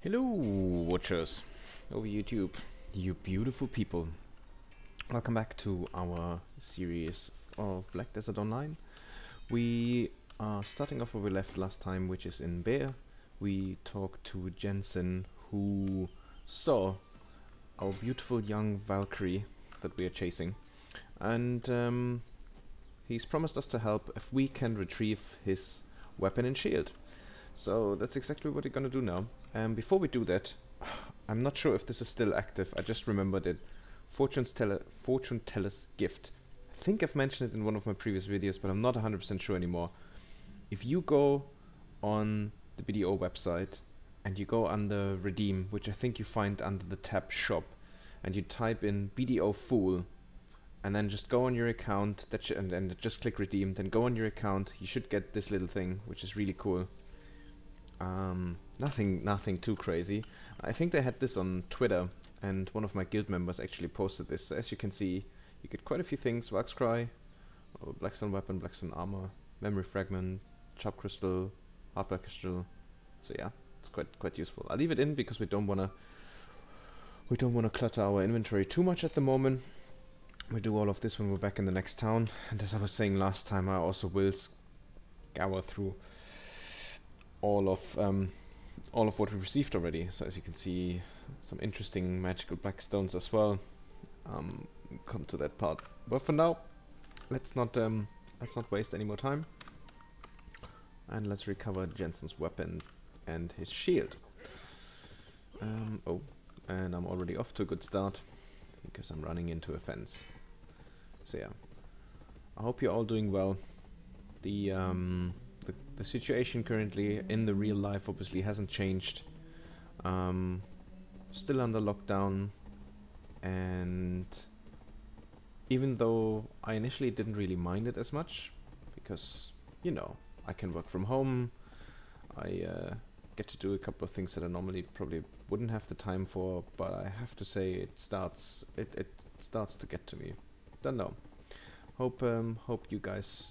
Hello, watchers over YouTube, you beautiful people. Welcome back to our series of Black Desert Online. We are starting off where we left last time, which is in Bear. We talked to Jensen, who saw our beautiful young Valkyrie that we are chasing, and he's promised us to help if we can retrieve his weapon and shield. So that's exactly what we're gonna do now. Before we do that, I'm not sure if this is still active. I just remembered it. Fortune teller's gift. I think I've mentioned it in one of my previous videos, but I'm not 100% sure anymore. If you go on the BDO website and you go under redeem, which I think you find under the tab shop, and you type in BDO Fool, and then just go on your account, and then just click redeem, then go on your account, you should get this little thing, which is really cool. Nothing too crazy. I think they had this on Twitter, and one of my guild members actually posted this. So as you can see, you get quite a few things: Wax Cry, Blackstone Weapon, Blackstone Armor, Memory Fragment, Sharp Crystal, Hard Black Crystal. So yeah, it's quite useful. I'll leave it in because we don't wanna clutter our inventory too much at the moment. We do all of this when we're back in the next town, and as I was saying last time, I also will scour through all of what we've received already. So as you can see, some interesting magical black stones as well. Come to that part, but for now, let's not waste any more time, and let's recover Jensen's weapon and his shield. Oh, and I'm already off to a good start because I'm running into a fence. So yeah, I hope you're all doing well. The situation currently in the real life obviously hasn't changed. Still under lockdown, and even though I initially didn't really mind it as much, because, you know, I can work from home, I get to do a couple of things that I normally probably wouldn't have the time for, but I have to say it starts to get to me. Don't know. Hope you guys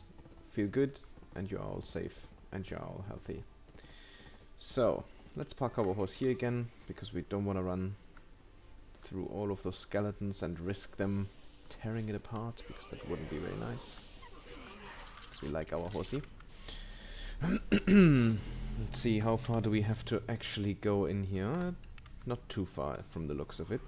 feel good and you're all safe and you're all healthy. So let's park our horse here again, because we don't want to run through all of those skeletons and risk them tearing it apart, because that wouldn't be very nice, because we like our horsey. Let's see, how far do we have to actually go in here? Not too far from the looks of it.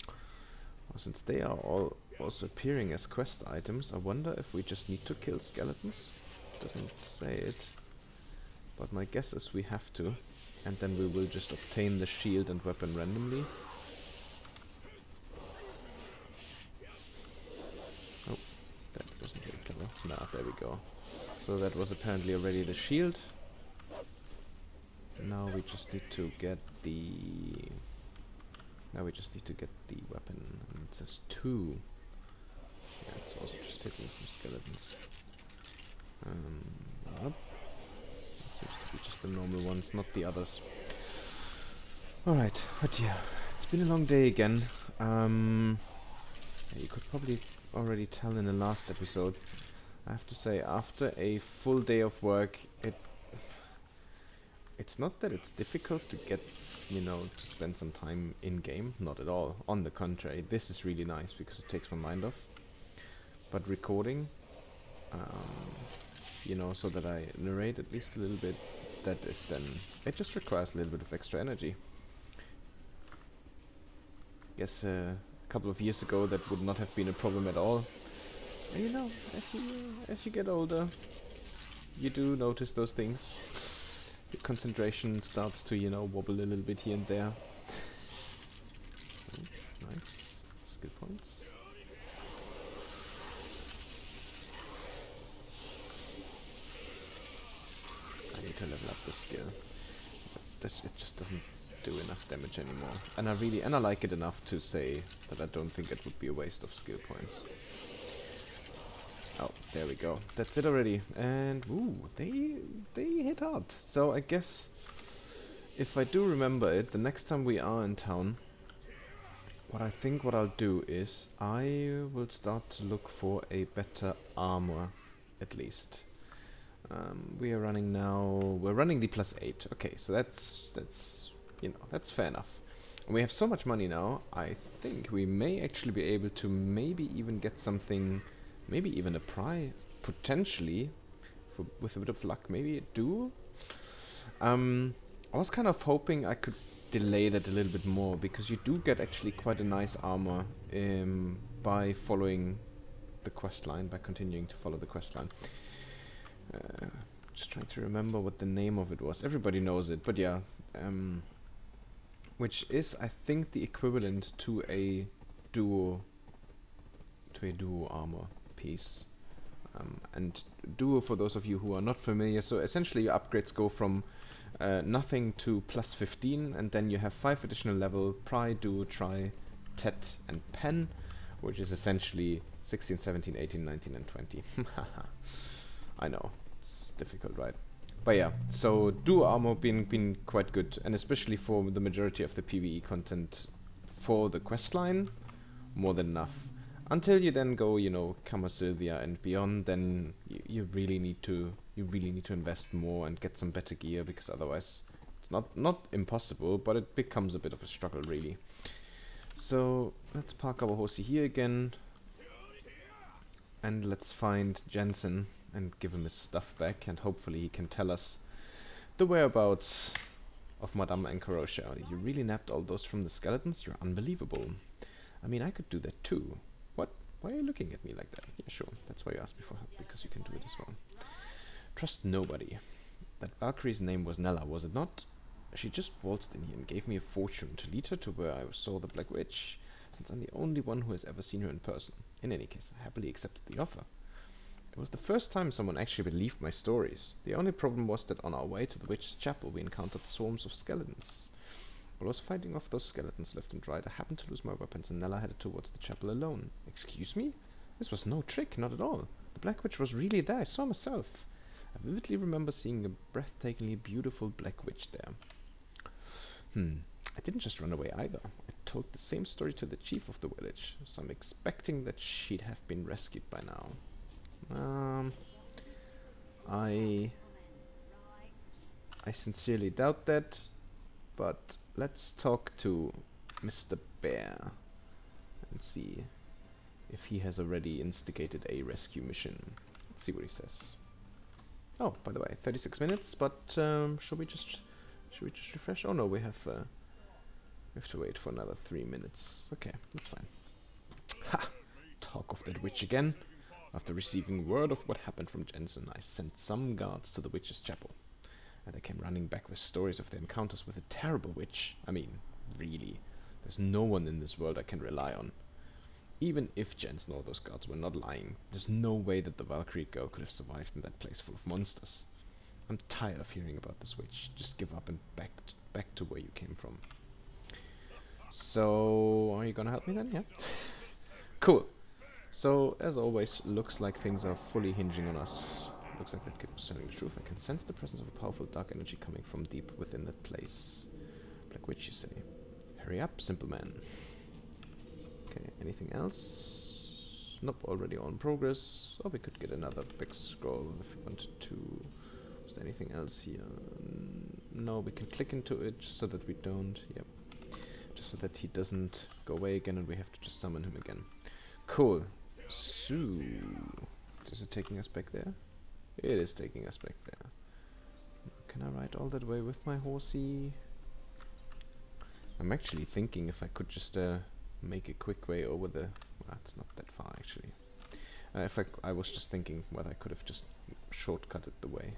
Well, since they are all also appearing as quest items, I wonder if we just need to kill skeletons. Doesn't say it, but my guess is we have to, and then we will just obtain the shield and weapon randomly. Oh, that wasn't very clever. Nah, there we go. So that was apparently already the shield. Now we just need to get the weapon, and it says 2. Yeah, it's also just hitting some skeletons. It seems to be just the normal ones, not the others. Alright, but yeah, it's been a long day again. You could probably already tell in the last episode. I have to say, after a full day of work, it's not that it's difficult to get, to spend some time in-game. Not at all. On the contrary, this is really nice because it takes my mind off. But recording, so that I narrate at least a little bit, that is then, it just requires a little bit of extra energy. Guess a couple of years ago that would not have been a problem at all. And as you get older, you do notice those things. Your concentration starts to, wobble a little bit here and there. Oh, nice. Skill points. I need to level up the skill. It just doesn't do enough damage anymore. And I like it enough to say that I don't think it would be a waste of skill points. Oh, there we go. That's it already. And ooh, they hit hard. So I guess if I do remember it, the next time we are in town, what I'll do is I will start to look for a better armor, at least. We are running now. We're running the +8. Okay, so that's you know, that's fair enough. And we have so much money now. I think we may actually be able to maybe even get something, maybe even a prize potentially, with a bit of luck, maybe a duel. I was kind of hoping I could delay that a little bit more, because you do get actually quite a nice armor by following the quest line, by continuing to follow the quest line. Just trying to remember what the name of it was. Everybody knows it, but yeah, which is, I think, the equivalent to a duo armor piece. And duo, for those of you who are not familiar, so essentially your upgrades go from nothing to +15, and then you have 5 additional level: Pry, Duo, Try, Tet, and Pen, which is essentially 16, 17, 18, 19, and 20. I know, it's difficult, right? But yeah, so Duo armor been quite good, and especially for the majority of the PvE content for the questline, more than enough. Until you then go, you know, Kama Sylvia and beyond, then you really need to invest more and get some better gear, because otherwise it's not impossible, but it becomes a bit of a struggle, really. So let's park our horsey here again, and let's find Jensen and give him his stuff back, and hopefully he can tell us the whereabouts of Madame Ankarosha. You really nabbed all those from the skeletons? You're unbelievable. I mean, I could do that too. What? Why are you looking at me like that? Yeah, sure. That's why you asked me for help, because you can do it as well. Trust nobody. That Valkyrie's name was Nella, was it not? She just waltzed in here and gave me a fortune to lead her to where I saw the Black Witch, since I'm the only one who has ever seen her in person. In any case, I happily accepted the offer. It was the first time someone actually believed my stories. The only problem was that on our way to the witch's chapel we encountered swarms of skeletons. While I was fighting off those skeletons left and right, I happened to lose my weapons, and Nella headed towards the chapel alone. Excuse me? This was no trick, not at all. The Black Witch was really there, I saw myself. I vividly remember seeing a breathtakingly beautiful Black Witch there. I didn't just run away either. I told the same story to the chief of the village, so I'm expecting that she'd have been rescued by now. I sincerely doubt that, but let's talk to Mr. Bear and see if he has already instigated a rescue mission. Let's see what he says. Oh, by the way, 36 minutes, but should we just refresh? Oh no, we have to wait for another 3 minutes. Okay, that's fine. Ha! Talk of that witch again. After receiving word of what happened from Jensen, I sent some guards to the witch's chapel, and they came running back with stories of their encounters with a terrible witch. I mean, really, there's no one in this world I can rely on. Even if Jensen or those guards were not lying, there's no way that the Valkyrie girl could have survived in that place full of monsters. I'm tired of hearing about this witch. Just give up and back to where you came from. So, are you gonna help me then? Yeah. Cool. So, as always, looks like things are fully hinging on us. Looks like that kid was telling the truth. I can sense the presence of a powerful dark energy coming from deep within that place. Black Witch, you say? Hurry up, simple man. Okay, anything else? Nope, already on progress. Or we could get another big scroll if we wanted to. Is there anything else here? No, we can click into it just so that we don't. Yep. Just so that he doesn't go away again and we have to just summon him again. Cool. So, is it taking us back there? It is taking us back there. Can I ride all that way with my horsey? I'm actually thinking if I could just make a quick way over the... Well, it's not that far actually. I was just thinking whether I could have just shortcutted the way.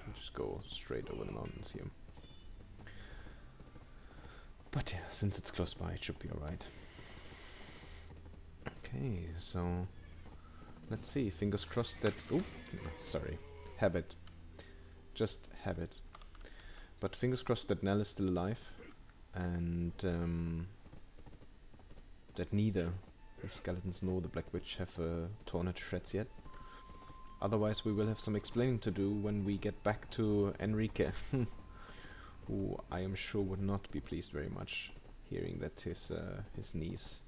And just go straight over the mountains here. But yeah, since it's close by, it should be alright. Okay, so... Let's see, fingers crossed that... Oh, sorry. Habit. Just habit. But fingers crossed that Nell is still alive. And that neither the skeletons nor the Black Witch have torn her to shreds yet. Otherwise we will have some explaining to do when we get back to Enrique. Who I am sure would not be pleased very much hearing that his niece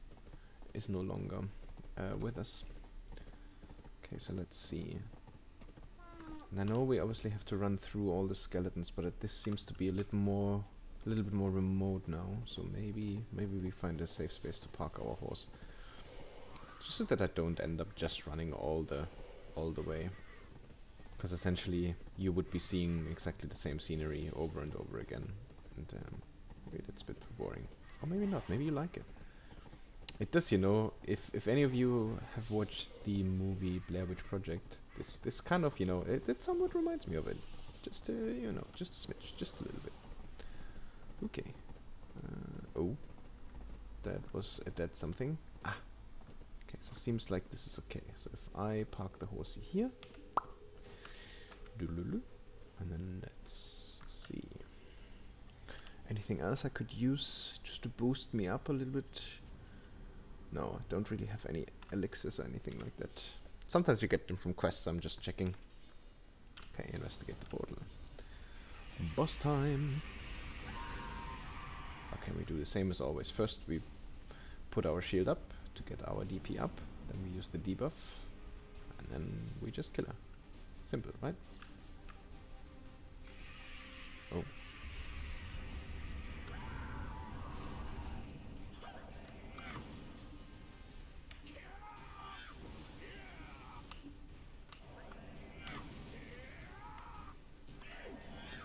is no longer with us. Okay, so let's see. And I know we obviously have to run through all the skeletons, but this seems to be a little bit more remote now. So maybe we find a safe space to park our horse, just so that I don't end up just running all the way. Because essentially, you would be seeing exactly the same scenery over and over again, and maybe that's a bit boring. Or maybe not. Maybe you like it. It does, you know. If any of you have watched the movie Blair Witch Project, this kind of, you know, it somewhat reminds me of it. Just you know, just a smidge, just a little bit. Okay. Oh, that's something. Ah. Okay, so it seems like this is okay. So if I park the horsey here, and then let's see. Anything else I could use just to boost me up a little bit? No, I don't really have any elixirs or anything like that. Sometimes you get them from quests, I'm just checking. Okay, investigate the portal. Boss time! Okay, we do the same as always. First we put our shield up to get our DP up, then we use the debuff, and then we just kill her. Simple, right? Oh.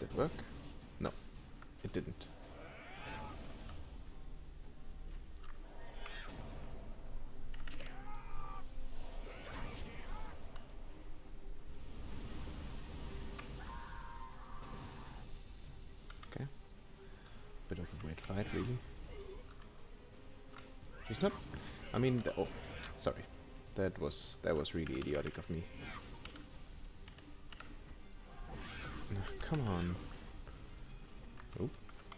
Did it work? No, it didn't. Okay. Bit of a weird fight, really. She's not. I mean, oh, sorry. That was really idiotic of me. Come on. Oh.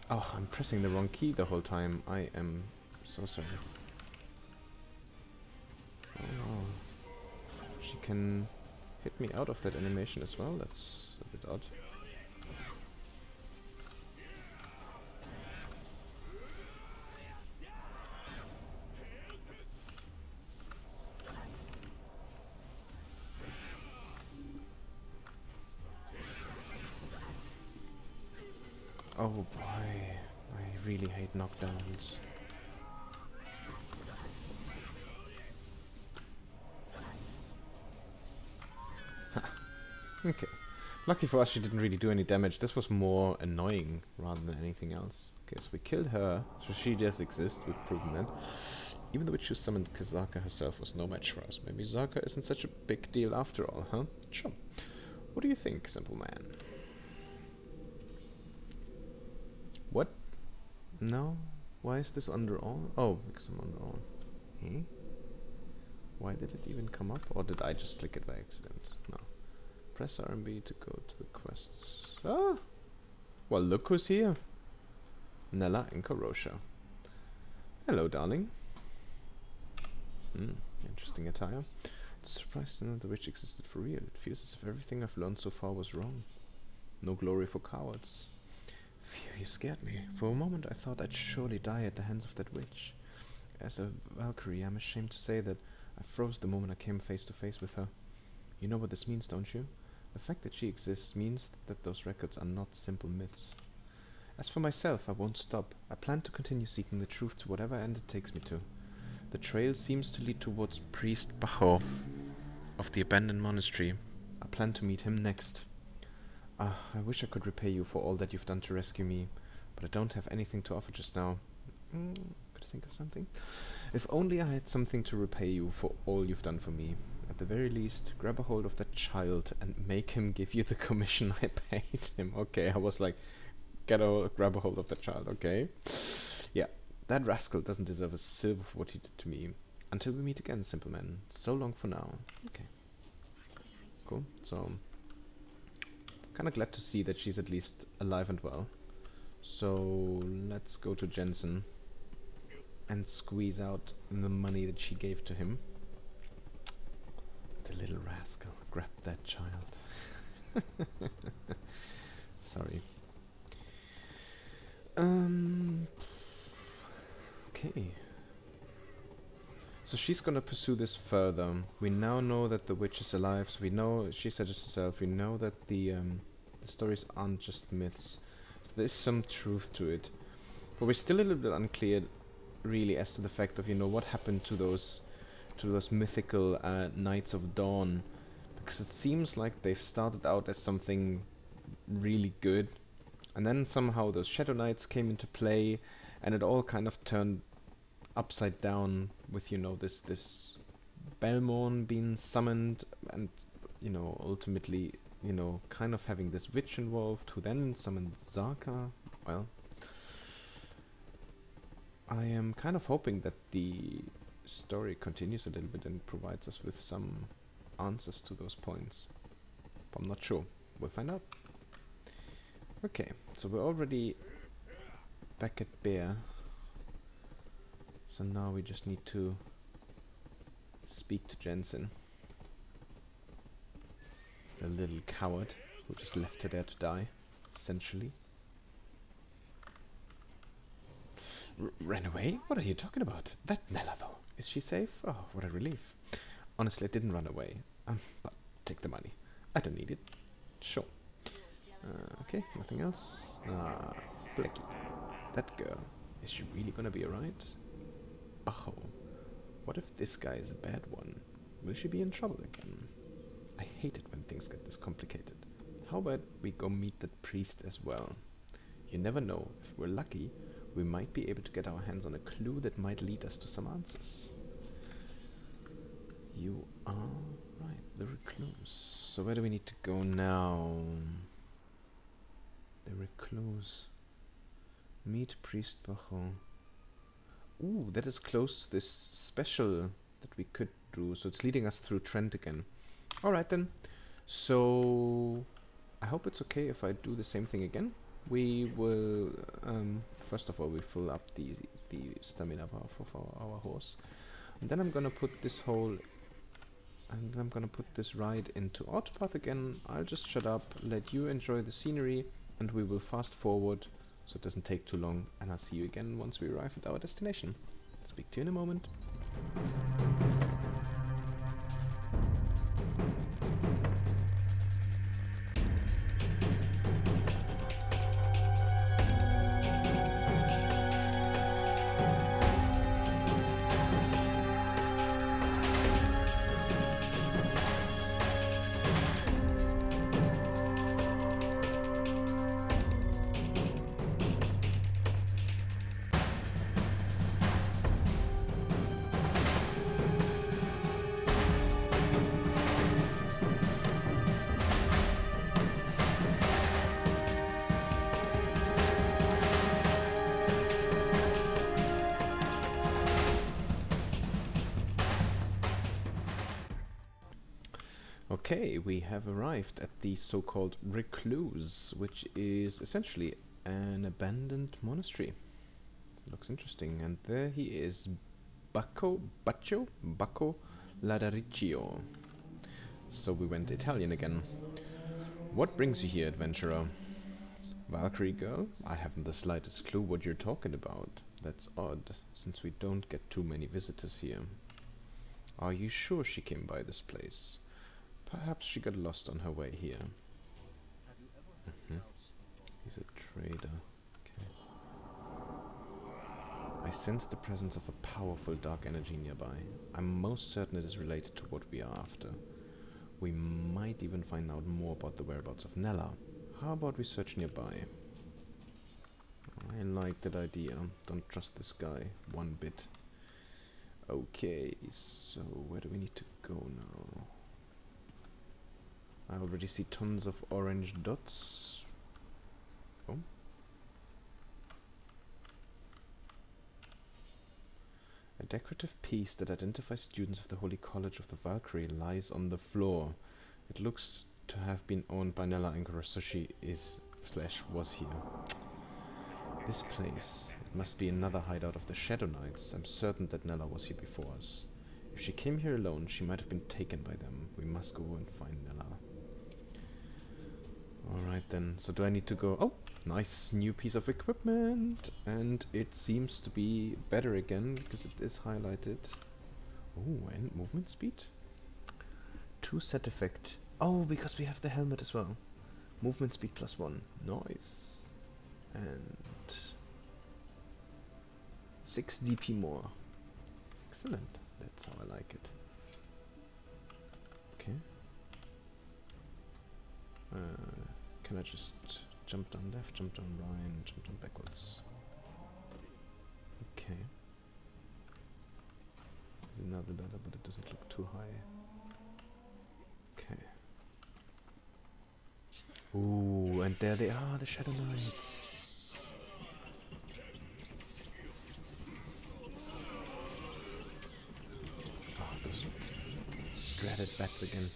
Oh, I'm pressing the wrong key the whole time. I am so sorry. Oh. She can hit me out of that animation as well. That's a bit odd. Oh boy, I really hate knockdowns. Okay. Lucky for us, she didn't really do any damage. This was more annoying rather than anything else. Okay, so we killed her, so she does exist, we've proven that. Even the witch who summoned Kzarka herself was no match for us. Maybe Kzarka isn't such a big deal after all, huh? Sure. What do you think, simple man? What? No? Why is this under on? Oh, because I'm under on. Eh? Why did it even come up? Or did I just click it by accident? No. Press RMB to go to the quests. Ah! Well, look who's here. Nella and Korosha. Hello, darling. Interesting attire. It's surprised to know the witch existed for real. It feels as if everything I've learned so far was wrong. No glory for cowards. Phew, you scared me. For a moment I thought I'd surely die at the hands of that witch. As a Valkyrie, I'm ashamed to say that I froze the moment I came face to face with her. You know what this means, don't you? The fact that she exists means that those records are not simple myths. As for myself, I won't stop. I plan to continue seeking the truth to whatever end it takes me to. The trail seems to lead towards Priest Bacho of the abandoned monastery. I plan to meet him next. I wish I could repay you for all that you've done to rescue me, but I don't have anything to offer just now. Could I think of something? If only I had something to repay you for all you've done for me. At the very least, grab a hold of that child and make him give you the commission I paid him. Okay, I was like, grab a hold of that child, okay? Yeah, that rascal doesn't deserve a silver for what he did to me. Until we meet again, simple man. So long for now. Okay. Cool, so... kind of glad to see that she's at least alive and well. So let's go to Jensen and squeeze out the money that she gave to him. The little rascal grabbed that child. Sorry. Okay. So she's gonna pursue this further. We now know that the witch is alive, so we know, she said it herself, we know that the stories aren't just myths. So there's some truth to it. But we're still a little bit unclear, really, as to the fact of, you know, what happened to those mythical Knights of Dawn. Because it seems like they've started out as something really good, and then somehow those Shadow Knights came into play, and it all kind of turned upside down with, you know, this Belmorn being summoned, and, you know, ultimately, you know, kind of having this witch involved, who then summoned Kzarka. Well, I am kind of hoping that the story continues a little bit and provides us with some answers to those points. But I'm not sure. We'll find out. Okay, so we're already back at Bear. So now we just need to speak to Jensen. The little coward who just left her there to die, essentially. Ran away? What are you talking about? That Nella, though. Is she safe? Oh, what a relief. Honestly, I didn't run away. But take the money. I don't need it. Sure. Okay, nothing else. Blackie. That girl. Is she really gonna be alright? Bajo. What if this guy is a bad one? Will she be in trouble again? I hate it when things get this complicated. How about we go meet that priest as well? You never know. If we're lucky, we might be able to get our hands on a clue that might lead us to some answers. You are right, the recluse. So where do we need to go now? The recluse. Meet Priest Bajo. Ooh, that is close to this special that we could do. So it's leading us through Trent again. Alright then. So I hope it's okay if I do the same thing again. We will, first of all, we fill up the stamina bar for our horse. And then I'm gonna put this whole, and I'm gonna put this ride into Autopath again. I'll just shut up, let you enjoy the scenery, and we will fast forward so it doesn't take too long. And I'll see you again once we arrive at our destination. Speak to you in a moment. Okay, we have arrived at the so-called Recluse, which is essentially an abandoned monastery. It looks interesting, and there he is, Bacco Ladariccio. So we went Italian again. What brings you here, adventurer? Valkyrie girl? I haven't the slightest clue what you're talking about. That's odd, since we don't get too many visitors here. Are you sure she came by this place? Perhaps she got lost on her way here. He's a trader. Okay. I sense the presence of a powerful dark energy nearby. I'm most certain it is related to what we are after. We might even find out more about the whereabouts of Nella. How about we search nearby? I like that idea. Don't trust this guy one bit. Okay, so where do we need to go now? I already see tons of orange dots. Oh. A decorative piece that identifies students of the Holy College of the Valkyrie lies on the floor. It looks to have been owned by Nella Ankara, so she was here. This place, it must be another hideout of the Shadow Knights. I'm certain that Nella was here before us. If she came here alone, she might have been taken by them. We must go and find Nella. Alright then, so do I need to go... Oh, nice new piece of equipment! And it seems to be better again, because it is highlighted. Oh, and movement speed? 2 set effect. Oh, because we have the helmet as well. Movement speed +1. Nice. And 6 DP more. Excellent. That's how I like it. Okay. Can I just jump down left, jump down right, and jump down backwards? Okay. Another ladder, but it doesn't look too high. Okay. Ooh, and there they are, the Shadow Knights. Oh, those dreaded bats again.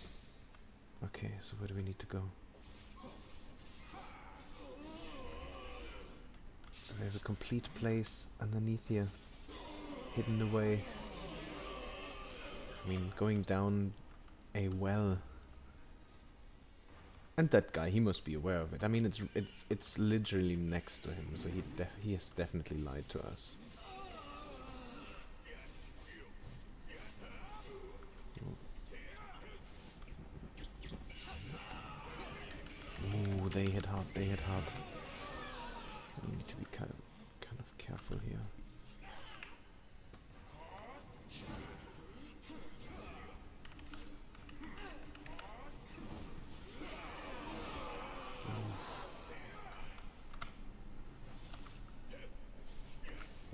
Okay, so where do we need to go? So there's a complete place underneath here, hidden away. I mean, going down a well. And that guy, he must be aware of it. I mean, it's literally next to him, so he has definitely lied to us. Ooh, they hit hard, they hit hard. We need to be kind of careful here.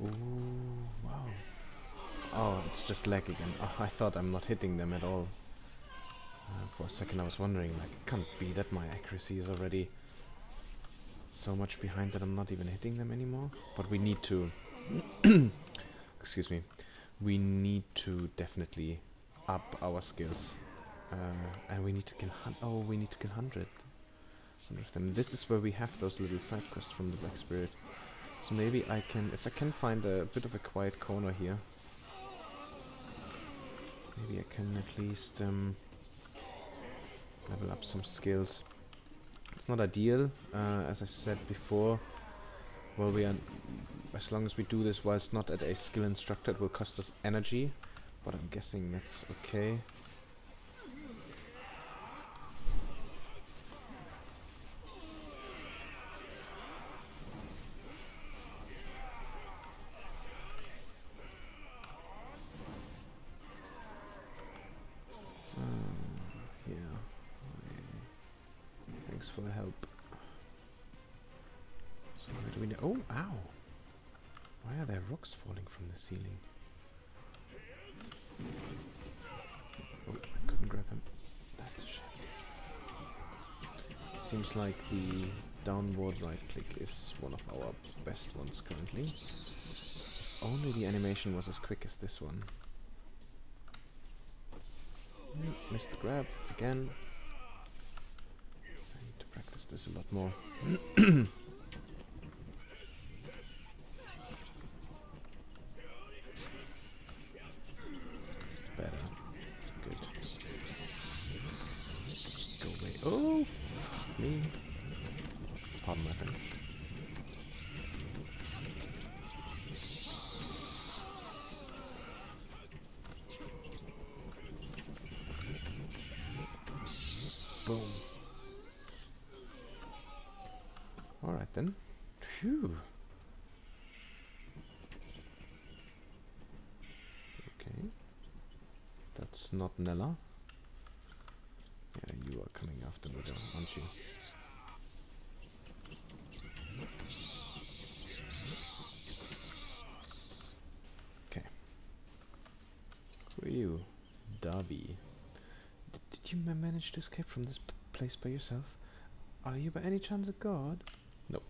Ooh, wow. Oh, it's just lag again. Oh, I thought I'm not hitting them at all. For a second I was wondering, like, it can't be that my accuracy is already so much behind that I'm not even hitting them anymore. But we need to... excuse me. We need to definitely up our skills. And we need to kill... we need to kill 100 of them. This is where we have those little side quests from the Black Spirit. So maybe I can... If I can find a bit of a quiet corner here... Maybe I can at least... level up some skills. It's not ideal, as I said before. Well, as long as we do this whilst not at a skill instructor, it will cost us energy, but I'm guessing that's okay. Thanks for the help. So where do we oh, ow! Why are there rocks falling from the ceiling? Oh, I couldn't grab him. That's a shame. Seems like the downward right click is one of our best ones currently. If only the animation was as quick as this one. Missed the grab again. Practice this a lot more. Better. Good. Just go away. Oh, fuck me. Pardon my French. Boom. Alright then. Phew. Okay. That's not Nella. Yeah, you are coming after me though, aren't you? Okay. Who are you? Davi. Did you manage to escape from this place by yourself? Are you by any chance a god? No,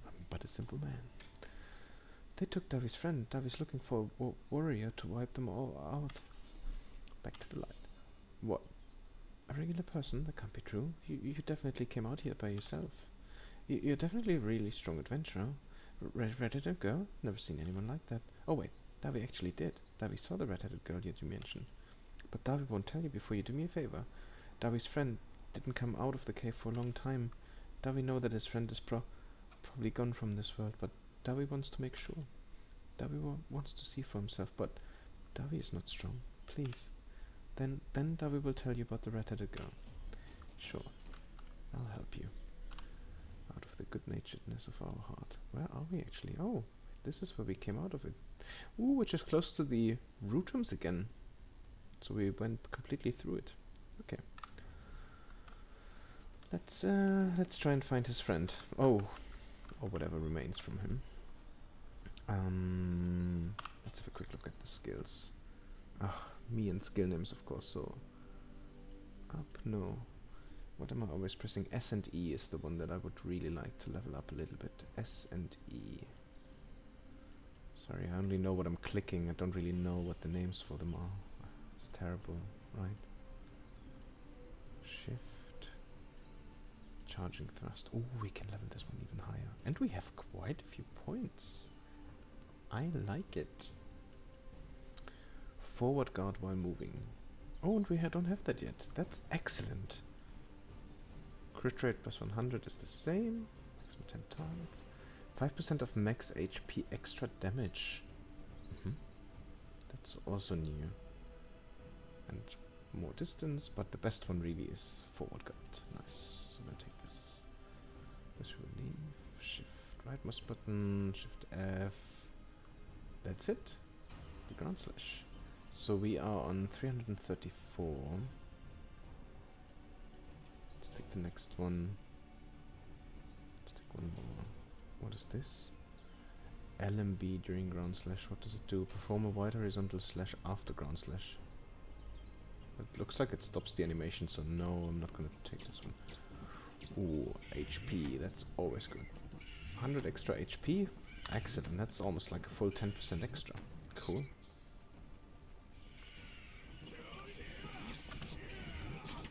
I'm but a simple man. They took Davi's friend. Davi's looking for a warrior to wipe them all out. Back to the light. What? A regular person? That can't be true. You definitely came out here by yourself. You're definitely a really strong adventurer. Red-headed girl? Never seen anyone like that. Oh wait, Davi actually did. Davi saw the red-headed girl you mentioned. But Davi won't tell you before you do me a favor. Davi's friend didn't come out of the cave for a long time. Davi know that his friend is probably gone from this world, but Davi wants to make sure. Davi wants to see for himself, but Davi is not strong. Please. Then Davi will tell you about the red-headed girl. Sure. I'll help you. Out of the good-naturedness of our heart. Where are we actually? Oh, this is where we came out of it. Ooh, which is close to the root rooms again. So we went completely through it. Okay. Let's try and find his friend. Oh, or whatever remains from him. Let's have a quick look at the skills. Me and skill names, of course. So up, no. What am I always pressing? S and E is the one that I would really like to level up a little bit. S and E. Sorry, I only know what I'm clicking. I don't really know what the names for them are. It's terrible, right? Shift. Charging thrust. Oh, we can level this one even higher. And we have quite a few points. I like it. Forward guard while moving. Oh, and we don't have that yet. That's excellent. Crit rate plus 100 is the same. Maximum 10 targets. 5% of max HP extra damage. That's also new. And more distance, but the best one really is forward guard. Nice. So we'll take this. This will leave. Shift right mouse button. Shift F. That's it. The ground slash. So we are on 334. Let's take the next one. Let's take one more. What is this? LMB during ground slash. What does it do? Perform a wide horizontal slash after ground slash. It looks like it stops the animation, so no, I'm not gonna take this one. Ooh, HP. That's always good. 100 extra HP. Excellent. That's almost like a full 10% extra. Cool.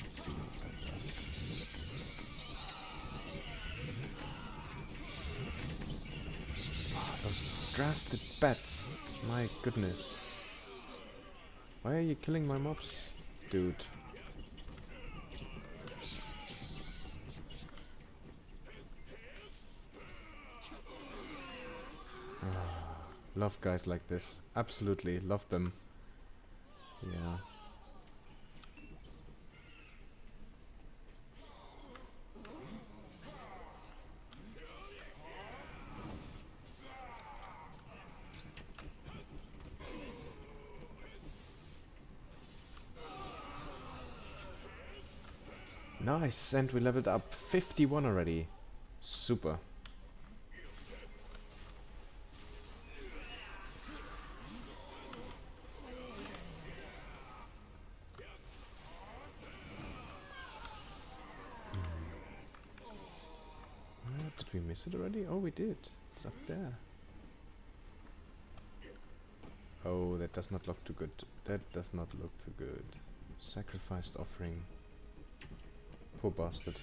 Let's see what that does. Those drastic bats. My goodness. Why are you killing my mobs, dude? Love guys like this. Absolutely love them. Yeah. Nice, and we leveled up 51 already. Super. Did we miss it already? Oh, we did. It's up there. Oh, that does not look too good. That does not look too good. Sacrificed offering. Poor bastard.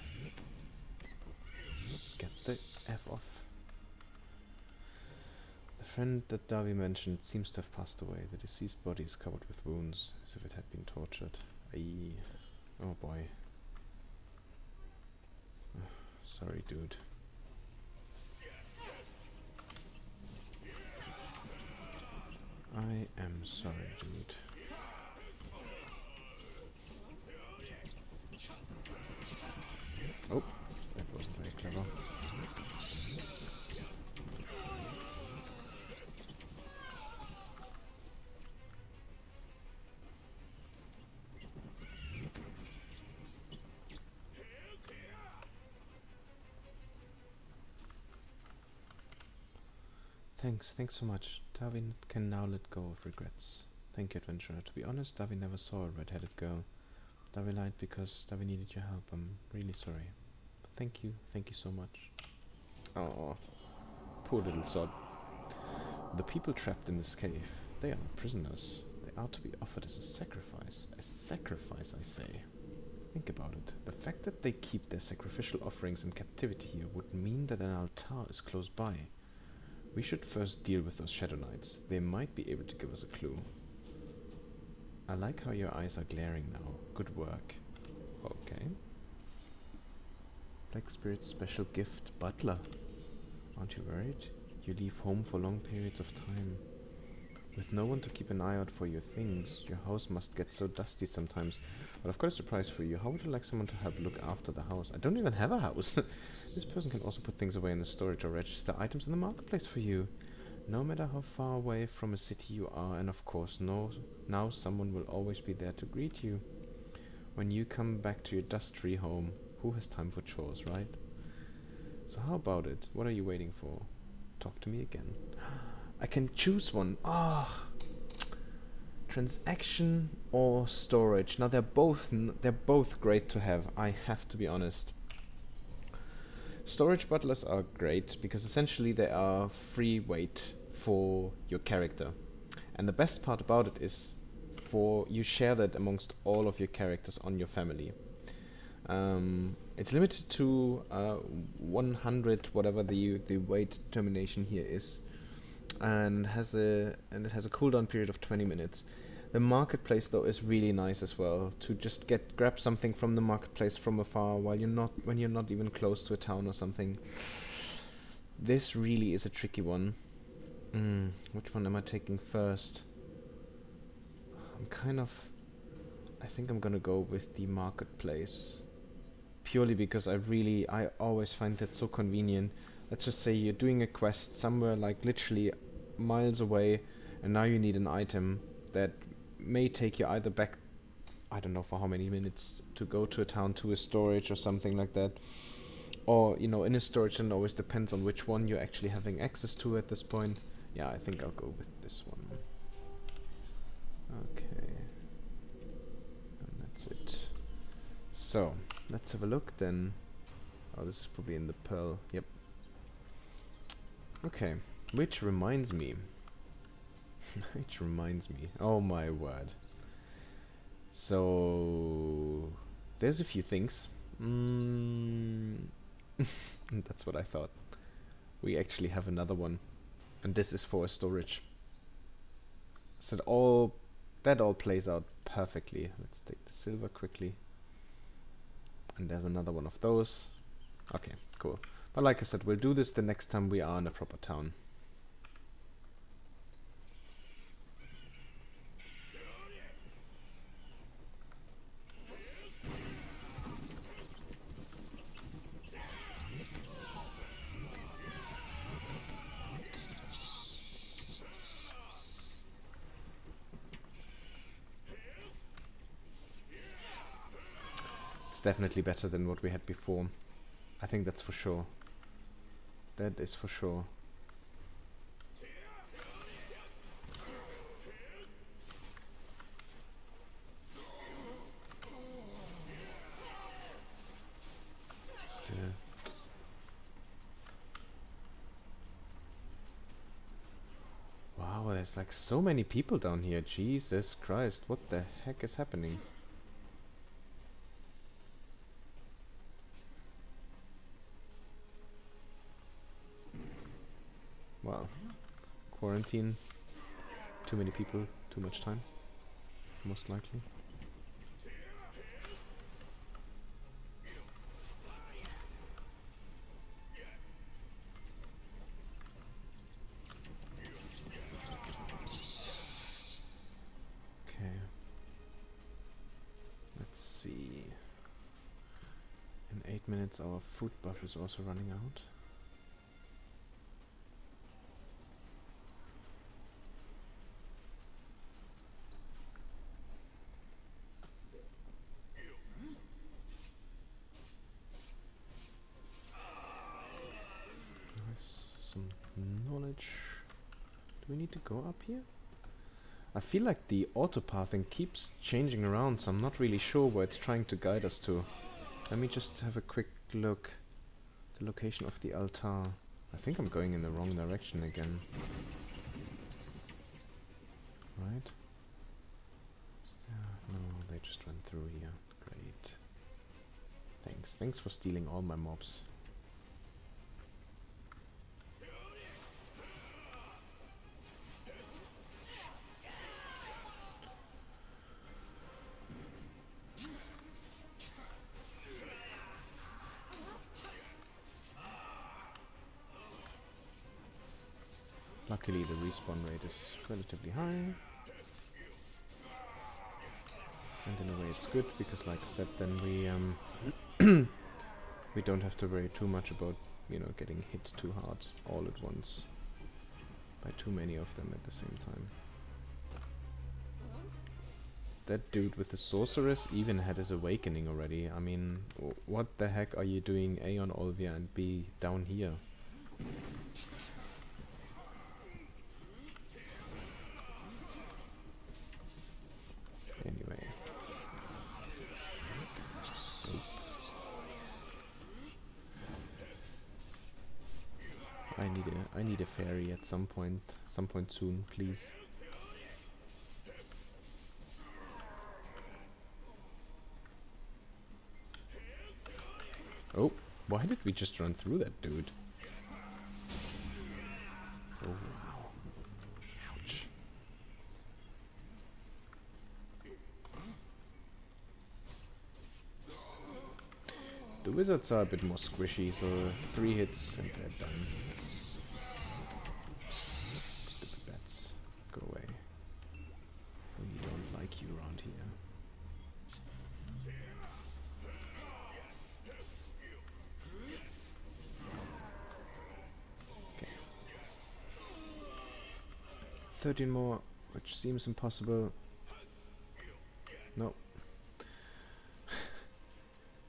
Get the F off. The friend that Davi mentioned seems to have passed away. The deceased body is covered with wounds, as if it had been tortured. Aye. Oh boy. Sorry, dude. I am sorry, dude. Oh, that wasn't very clever. Thanks so much. Davi can now let go of regrets. Thank you, adventurer. To be honest, Davi never saw a red-headed girl. Davi lied because Davi needed your help. I'm really sorry. But thank you so much. Oh, poor little sod. The people trapped in this cave, they are not prisoners. They are to be offered as a sacrifice. A sacrifice, I say. Think about it. The fact that they keep their sacrificial offerings in captivity here would mean that an altar is close by. We should first deal with those Shadow Knights. They might be able to give us a clue. I like how your eyes are glaring now. Good work. Okay. Black Spirit's special gift, Butler. Aren't you worried? You leave home for long periods of time. With no one to keep an eye out for your things, your house must get so dusty sometimes. But I've got a surprise for you. How would you like someone to help look after the house? I don't even have a house. This person can also put things away in the storage or register items in the marketplace for you. No matter how far away from a city you are, and of course, now someone will always be there to greet you. When you come back to your dust-free home, who has time for chores, right? So how about it? What are you waiting for? Talk to me again. I can choose one. Ah, transaction or storage. Now they're both great to have. I have to be honest. Storage butlers are great because essentially they are free weight for your character, and the best part about it is you share that amongst all of your characters on your family. It's limited to 100, whatever the weight determination here is, and it has a cooldown period of 20 minutes. The marketplace though is really nice as well, to just grab something from the marketplace from afar when you're not even close to a town or something. This really is a tricky one. Which one am I taking first? I think I'm gonna go with the marketplace. Purely because I always find that so convenient. Let's just say you're doing a quest somewhere like literally miles away, and now you need an item that may take you either back, I don't know for how many minutes, to go to a town, to a storage or something like that. Or, in a storage, and it always depends on which one you're actually having access to at this point. Yeah, I think I'll go with this one. Okay. And that's it. So, let's have a look then. Oh, this is probably in the Pearl. Yep. Okay. Which reminds me. Oh my word. So, there's a few things. That's what I thought. We actually have another one. And this is for storage. So that all plays out perfectly. Let's take the silver quickly. And there's another one of those. Okay, cool. But like I said, we'll do this the next time we are in a proper town. Definitely better than what we had before. I think that's for sure. That is for sure. Still. Wow, there's like so many people down here. Jesus Christ, what the heck is happening? Wow. Quarantine. Too many people, too much time. Most likely. Okay. Let's see. In 8 minutes our food buff is also running out. Some knowledge. Do we need to go up here? I feel like the autopathing keeps changing around, so I'm not really sure where it's trying to guide us to. Let me just have a quick look. The location of the altar. I think I'm going in the wrong direction again. Right? No, they just went through here. Great. Thanks. Thanks for stealing all my mobs. Luckily the respawn rate is relatively high. And in a way it's good, because like I said, then we we don't have to worry too much about, you know, getting hit too hard all at once by too many of them at the same time. That dude with the sorceress even had his awakening already. I mean, what the heck are you doing A on Olvia and B down here? Anyway. I need a fairy at some point soon, please. Oh, why did we just run through that dude? Oh wow. Ouch. The wizards are a bit more squishy, so 3 hits and they're done. Stupid bats. Go away. We don't like you around here. Okay. 13 more, which seems impossible. No.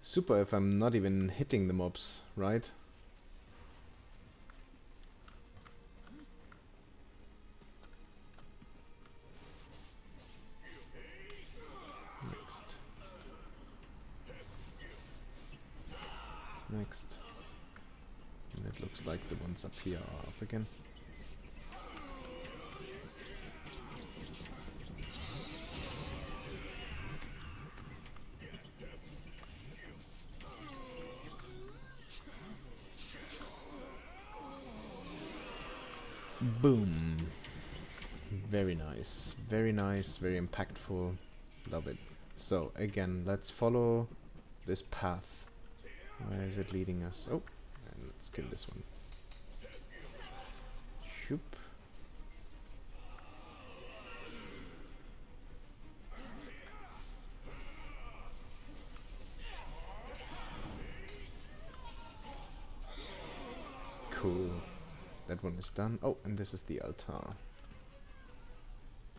Super if I'm not even hitting the mobs, right? Next. And it looks like the ones up here are up again. Boom. Very nice. Very nice, very impactful. Love it. So, again, let's follow this path. Where is it leading us? Oh, and let's kill this one. Shoop. Cool. That one is done. Oh, and this is the altar.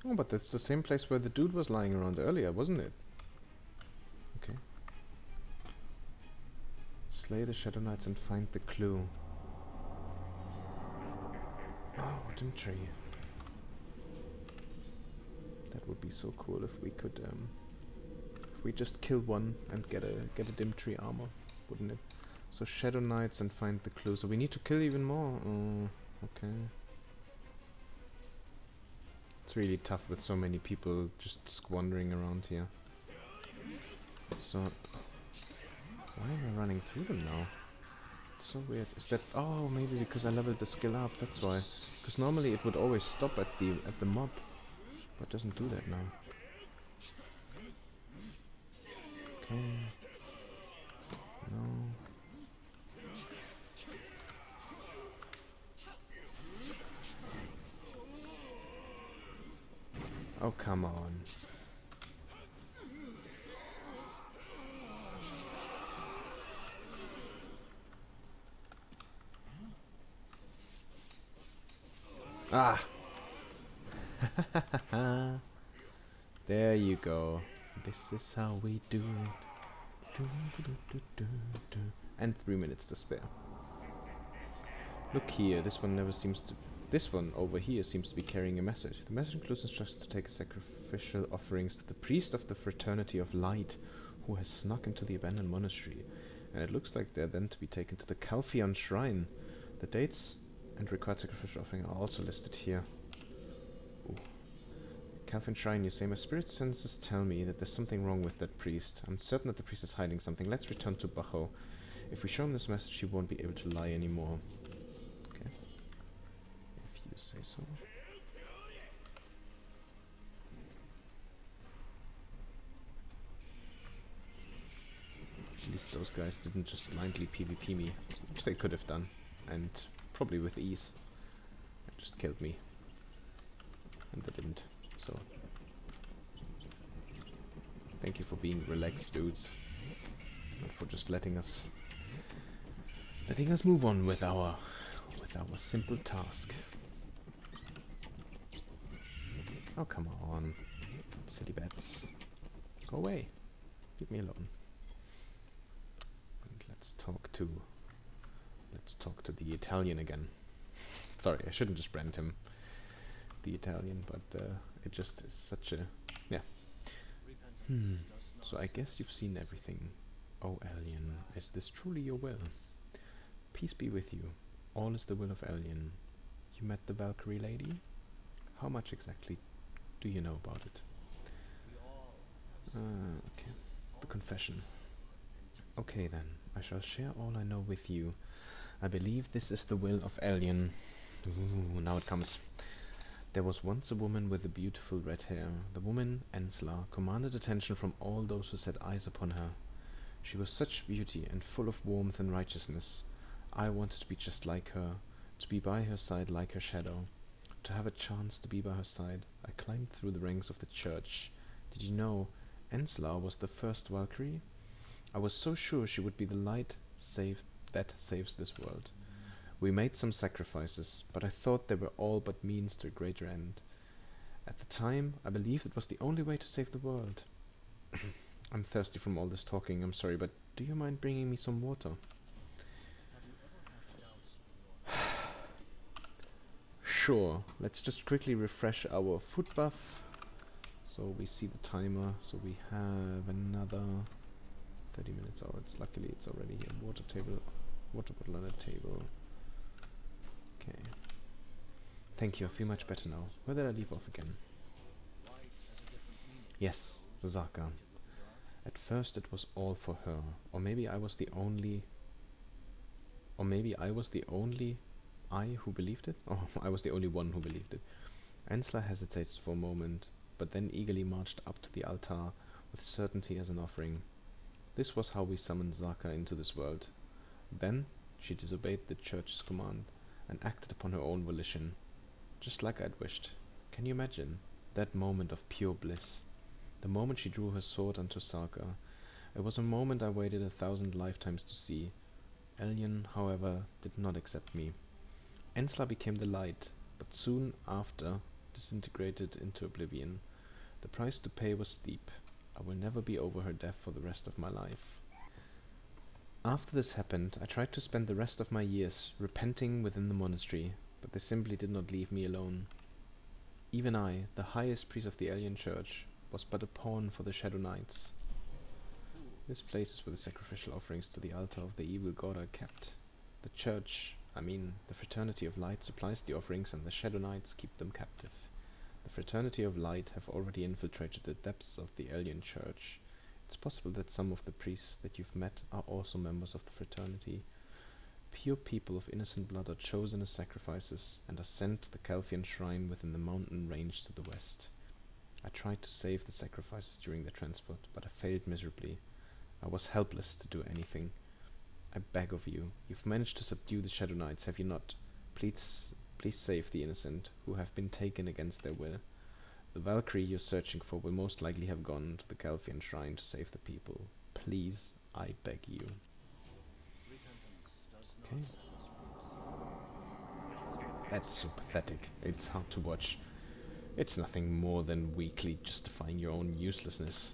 Oh, but that's the same place where the dude was lying around earlier, wasn't it? Okay. Slay the Shadow Knights and find the clue. Oh, dim tree. That would be so cool if we could, if we just kill one and get a dim tree armor, wouldn't it? So Shadow Knights and find the clue. So we need to kill even more. Oh, okay. It's really tough with so many people just squandering around here. So why am I running through them now? It's so weird. Is that... oh, maybe because I leveled the skill up, that's why. Because normally it would always stop at the mob. But it doesn't do that now. Okay. No. Oh, come on. Ah! There you go. This is how we do it. And 3 minutes to spare. Look here, this one never seems to... this one over here seems to be carrying a message. The message includes instructions to take sacrificial offerings to the priest of the Fraternity of Light, who has snuck into the abandoned monastery. And it looks like they're then to be taken to the Calphion Shrine. The dates and required sacrificial offering are also listed here. Ooh. Calphion Shrine, you say. My spirit senses tell me that there's something wrong with that priest. I'm certain that the priest is hiding something. Let's return to Bajo. If we show him this message, he won't be able to lie anymore. Okay. If you say so. At least those guys didn't just blindly PvP me, which they could have done, and probably with ease. I just killed me. And they didn't, so... Thank you for being relaxed, dudes. And for just letting us move on with our simple task. Oh, come on. Silly bats. Go away. Leave me alone. And let's talk to the Italian again. Sorry, I shouldn't just brand him the Italian, but it just is such a... yeah. So I guess you've seen everything. Oh, Alien, is this truly your will? Peace be with you. All is the will of Alien. You met the Valkyrie lady? How much exactly do you know about it? Okay. The confession. Okay then, I shall share all I know with you. I believe this is the will of Alien. Ooh, now it comes. There was once a woman with a beautiful red hair. The woman, Ensla, commanded attention from all those who set eyes upon her. She was such beauty and full of warmth and righteousness. I wanted to be just like her, to be by her side like her shadow. To have a chance to be by her side, I climbed through the ranks of the church. Did you know Ensla was the first Valkyrie? I was so sure she would be the light that saves this world. We made some sacrifices, but I thought they were all but means to a greater end. At the time, I believed it was the only way to save the world. I'm thirsty from all this talking, I'm sorry, but do you mind bringing me some water? Sure, let's just quickly refresh our food buff. So we see the timer, so we have another 30 minutes. Oh, luckily it's already here. Water bottle on the table. Okay. Thank you, I feel much better now. Where did I leave off again? Yes, Kzarka. At first it was all for her. Or maybe I was the only I who believed it? Oh, I was the only one who believed it. Ensla hesitates for a moment, but then eagerly marched up to the altar with certainty as an offering. This was how we summoned Kzarka into this world. Then she disobeyed the church's command and acted upon her own volition, just like I'd wished. Can you imagine that moment of pure bliss? The moment she drew her sword unto Kzarka. It was a moment I waited 1,000 lifetimes to see. Alien, however, did not accept me. Ensla became the light, but soon after disintegrated into oblivion. The price to pay was steep. I will never be over her death for the rest of my life. After this happened, I tried to spend the rest of my years repenting within the monastery, but they simply did not leave me alone. Even I, the highest priest of the Alien Church, was but a pawn for the Shadow Knights. This place is where the sacrificial offerings to the altar of the evil god are kept. The church, the Fraternity of Light supplies the offerings and the Shadow Knights keep them captive. The Fraternity of Light have already infiltrated the depths of the Alien Church. It's possible that some of the priests that you've met are also members of the fraternity. Pure people of innocent blood are chosen as sacrifices and are sent to the Calphian shrine within the mountain range to the west. I tried to save the sacrifices during the transport, but I failed miserably. I was helpless to do anything. I beg of you, you've managed to subdue the Shadow Knights, have you not? Please save the innocent, who have been taken against their will. The Valkyrie you're searching for will most likely have gone to the Calphian shrine to save the people. Please, I beg you. Okay. That's so pathetic. It's hard to watch. It's nothing more than weakly justifying your own uselessness.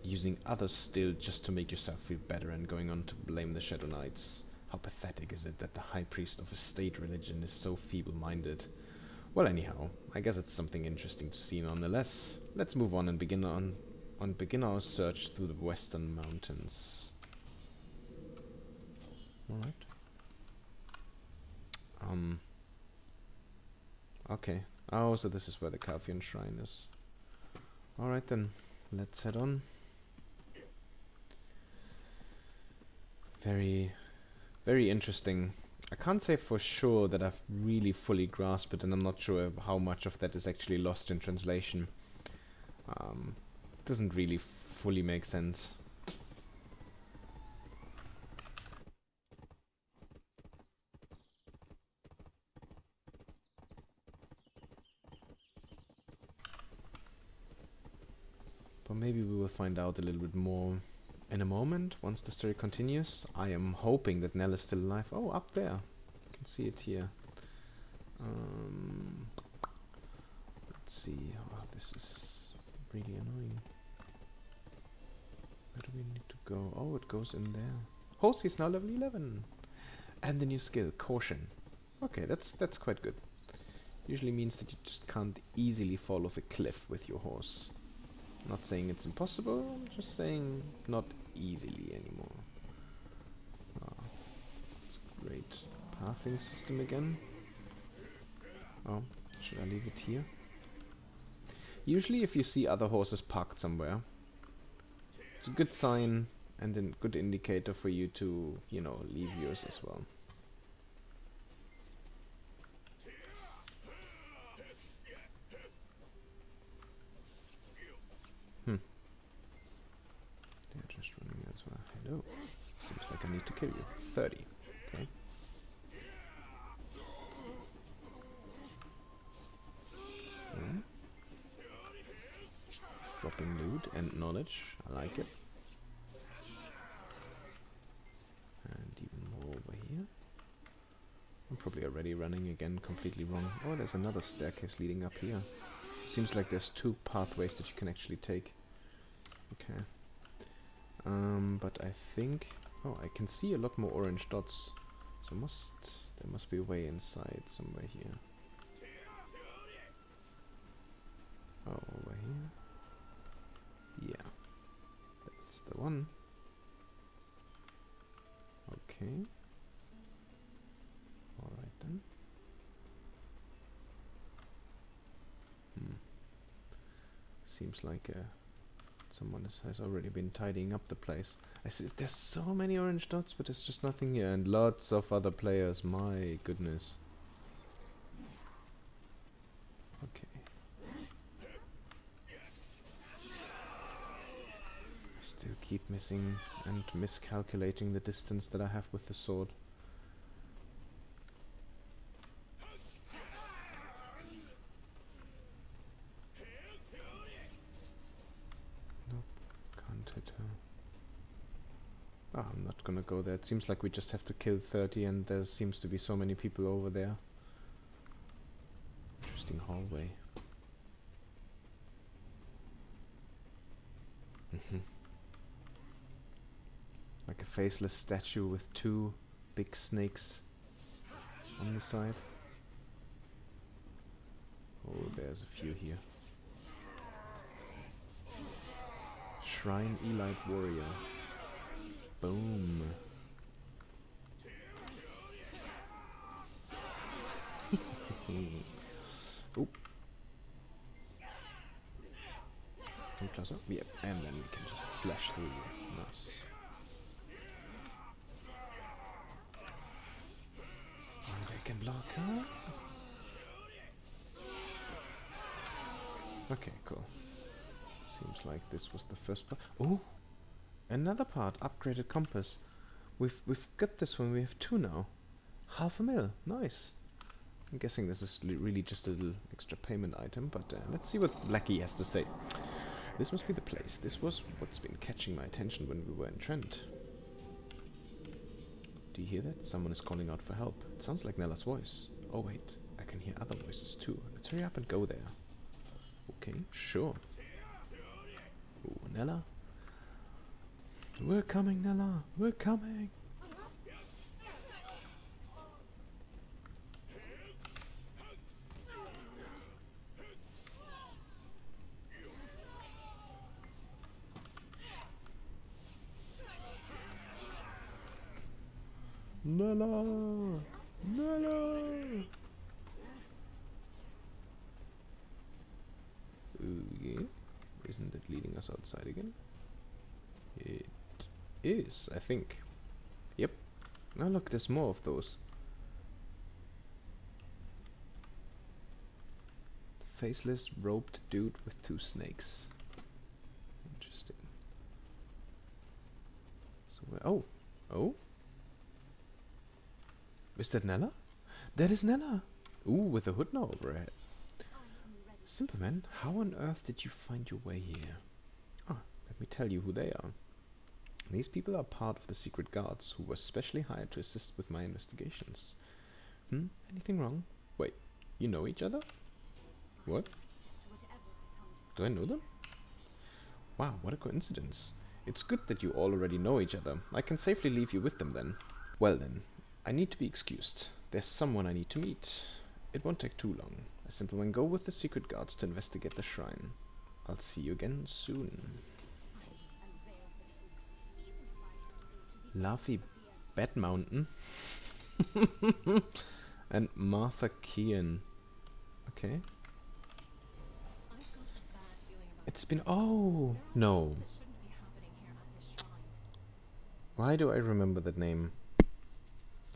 Using others still just to make yourself feel better and going on to blame the Shadow Knights. How pathetic is it that the high priest of a state religion is so feeble-minded? Well, anyhow, I guess it's something interesting to see nonetheless. Let's move on and begin our search through the western mountains. Alright. Okay. Oh, so this is where the Calphian shrine is. Alright then, let's head on. Very, very interesting. I can't say for sure that I've really fully grasped it, and I'm not sure how much of that is actually lost in translation. Doesn't really fully make sense. But maybe we will find out a little bit more in a moment, once the story continues. I am hoping that Nell is still alive. Oh, up there. You can see it here. Let's see. Oh, this is really annoying. Where do we need to go? Oh, it goes in there. Host is now level 11. And the new skill, Caution. Okay, that's quite good. Usually means that you just can't easily fall off a cliff with your horse. Not saying it's impossible, I'm just saying not easily anymore. Oh, it's a great pathing system again. Oh, should I leave it here? Usually if you see other horses parked somewhere, it's a good sign and a good indicator for you to, you know, leave yours as well. They're just running as well. Hello. Seems like I need to kill you. 30. Okay. Dropping loot and knowledge. I like it. And even more over here. I'm probably already running again completely wrong. Oh, there's another staircase leading up here. Seems like there's 2 pathways that you can actually take. Okay. But I think... Oh, I can see a lot more orange dots. So there must be a way inside somewhere here. Oh, over here. Yeah. That's the one. Okay. Alright then. Seems like someone has already been tidying up the place. I see there's so many orange dots, but there's just nothing here, and lots of other players. My goodness. Okay. I still keep missing and miscalculating the distance that I have with the sword. Oh, I'm not gonna go there. It seems like we just have to kill 30 and there seems to be so many people over there. Interesting hallway. Like a faceless statue with 2 big snakes on the side. Oh, there's a few here. Shrine Elite Warrior. Boom. Oop. Come closer. Yep, and then we can just slash through. Nice. Oh, they can block, huh? Okay, cool. Seems like this was the first part. Oh! Another part, upgraded compass. We've got this one, we have 2 now. 500,000, nice. I'm guessing this is really just a little extra payment item, but let's see what Blackie has to say. This must be the place. This was what's been catching my attention when we were in Trent. Do you hear that? Someone is calling out for help. It sounds like Nella's voice. Oh wait, I can hear other voices too. Let's hurry up and go there. Okay, sure. Ooh, Nella? We're coming, Nella. We're coming. Nella! Nella! Ooh, yeah. Isn't it leading us outside again? It is, I think. Yep. Now look, there's more of those. Faceless, robed dude with 2 snakes. Interesting. So where... Oh! Oh? Is that Nella? That is Nella! Ooh, with a hood now over her head. Simpleman, how on earth did you find your way here? Let me tell you who they are. These people are part of the secret guards who were specially hired to assist with my investigations. Anything wrong? Wait, you know each other? What? Do I know them? Wow, what a coincidence. It's good that you all already know each other. I can safely leave you with them then. Well then, I need to be excused. There's someone I need to meet. It won't take too long. I simply will go with the secret guards to investigate the shrine. I'll see you again soon. Laffy Bed Mountain and Martha Kean. Okay. It's been... Oh! No. Why do I remember that name?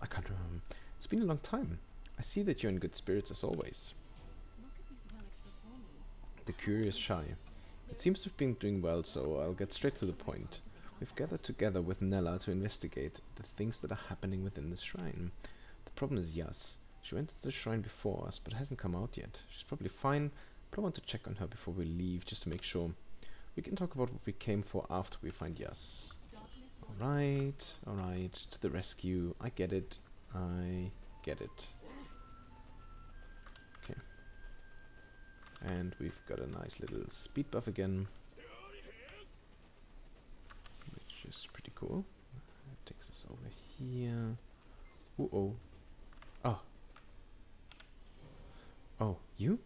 I can't remember. It's been a long time. I see that you're in good spirits as always. The curious shy. It seems to have been doing well, so I'll get straight to the point. We've gathered together with Nella to investigate the things that are happening within the shrine. The problem is Yas. She went to the shrine before us, but hasn't come out yet. She's probably fine, but I want to check on her before we leave, just to make sure. We can talk about what we came for after we find Yas. Alright, to the rescue. I get it. Okay. And we've got a nice little speed buff again, which is pretty cool. That takes us over here. Oh. Oh, you?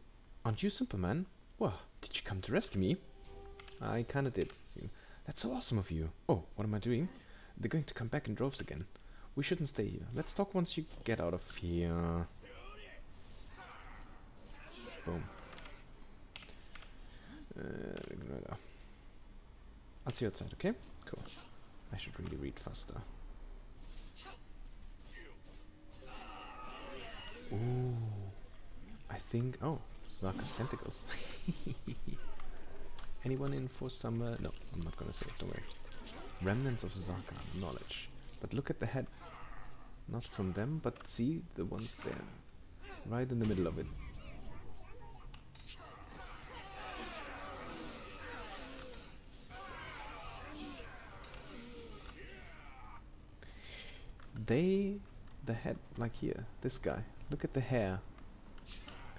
Aren't you Simple Man? What? Did you come to rescue me? I kinda did. That's so awesome of you. Oh, what am I doing? They're going to come back in droves again. We shouldn't stay here. Let's talk once you get out of here. Boom. I'll see you outside, okay? Cool. I should really read faster. Ooh. I think... Oh, Kzarka's tentacles. Anyone in for some... no, I'm not gonna say it, don't worry. Remnants of Kzarka, knowledge. But look at the head. Not from them, but see the ones there. Right in the middle of it. The head, like here, this guy. Look at the hair.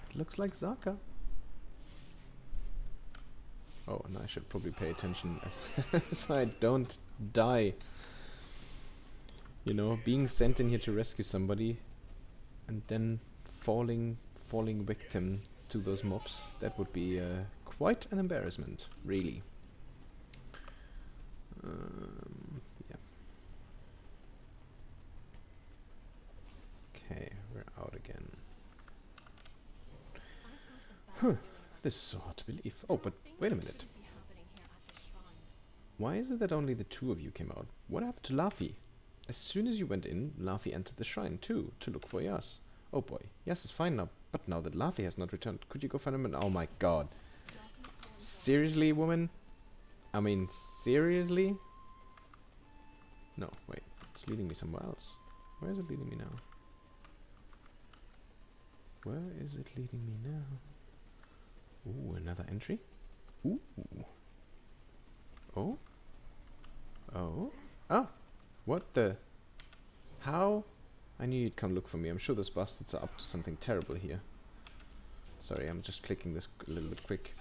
It looks like Kzarka. Oh, and I should probably pay attention so I don't die. You know, being sent in here to rescue somebody and then falling victim to those mobs, that would be quite an embarrassment, really. Yeah. Okay, we're out again. This is so hard to believe. Oh, but wait a minute. Why is it that only the two of you came out? What happened to Laffy? As soon as you went in, Laffy entered the shrine too, to look for Yas. Oh boy, Yas is fine now, but now that Laffy has not returned, could you go find him? And oh my god. Seriously, woman? I mean, seriously? No, wait, it's leading me somewhere else. Where is it leading me now? Where is it leading me now? Ooh, another entry? Ooh. Oh? Oh? Ah! What the? How? I knew you'd come look for me. I'm sure those bastards are up to something terrible here. Sorry, I'm just clicking this a little bit quick.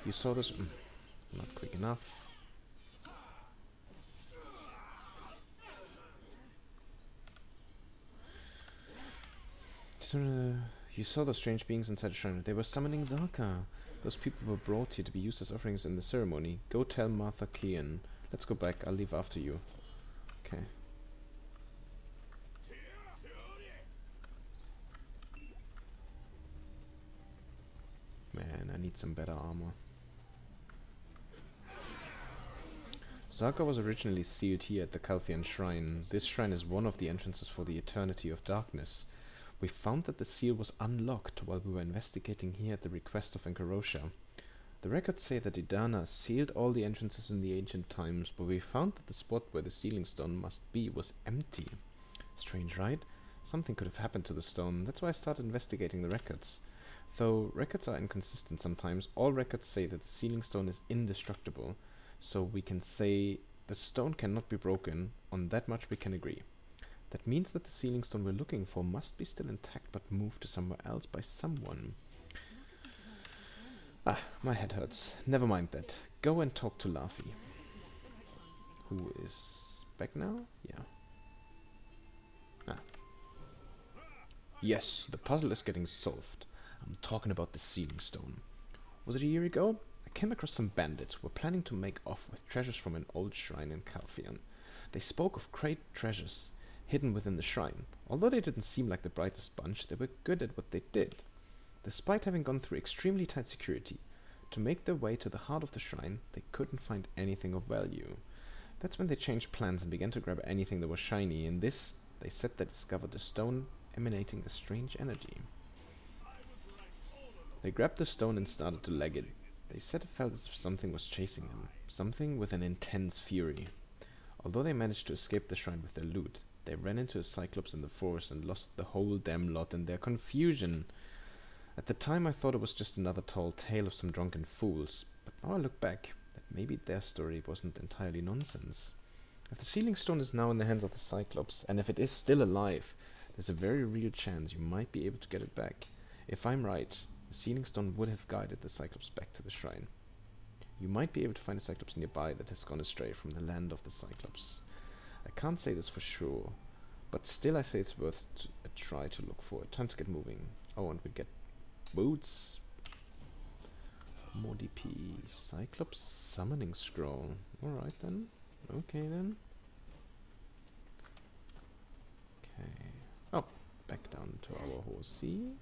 You saw this? Not quick enough. So, you saw those strange beings inside the shrine. They were summoning Kzarka. Those people were brought here to be used as offerings in the ceremony. Go tell Martha Kean. Let's go back. I'll leave after you. Okay. Man, I need some better armor. Kzarka was originally sealed here at the Calthian Shrine. This shrine is one of the entrances for the Eternity of Darkness. We found that the seal was unlocked while we were investigating here at the request of Enkarosha. The records say that Idana sealed all the entrances in the ancient times, but we found that the spot where the sealing stone must be was empty. Strange, right? Something could have happened to the stone. That's why I started investigating the records. Though records are inconsistent sometimes, all records say that the sealing stone is indestructible. So we can say the stone cannot be broken. On that much we can agree. That means that the sealing stone we're looking for must be still intact but moved to somewhere else by someone. Ah, my head hurts. Never mind that. Go and talk to Laffy. Who is back now? Yeah. Ah. Yes, the puzzle is getting solved. I'm talking about the sealing stone. Was it a year ago? I came across some bandits who were planning to make off with treasures from an old shrine in Calphion. They spoke of great treasures hidden within the shrine. Although they didn't seem like the brightest bunch, they were good at what they did. Despite having gone through extremely tight security, to make their way to the heart of the shrine, they couldn't find anything of value. That's when they changed plans and began to grab anything that was shiny. In this, they said they discovered a stone emanating a strange energy. They grabbed the stone and started to leg it. They said it felt as if something was chasing them, something with an intense fury. Although they managed to escape the shrine with their loot, they ran into a cyclops in the forest and lost the whole damn lot in their confusion. At the time I thought it was just another tall tale of some drunken fools, but now I look back, that maybe their story wasn't entirely nonsense. If the sealing stone is now in the hands of the cyclops, and if it is still alive, there's a very real chance you might be able to get it back. If I'm right, the sealing stone would have guided the cyclops back to the shrine. You might be able to find a cyclops nearby that has gone astray from the land of the cyclops. I can't say this for sure, but still I say it's worth a try to look for it. Time to get moving. Oh, and we get boots. More DP. Cyclops summoning scroll. Alright then. Okay then. Okay. Oh, back down to our horsey.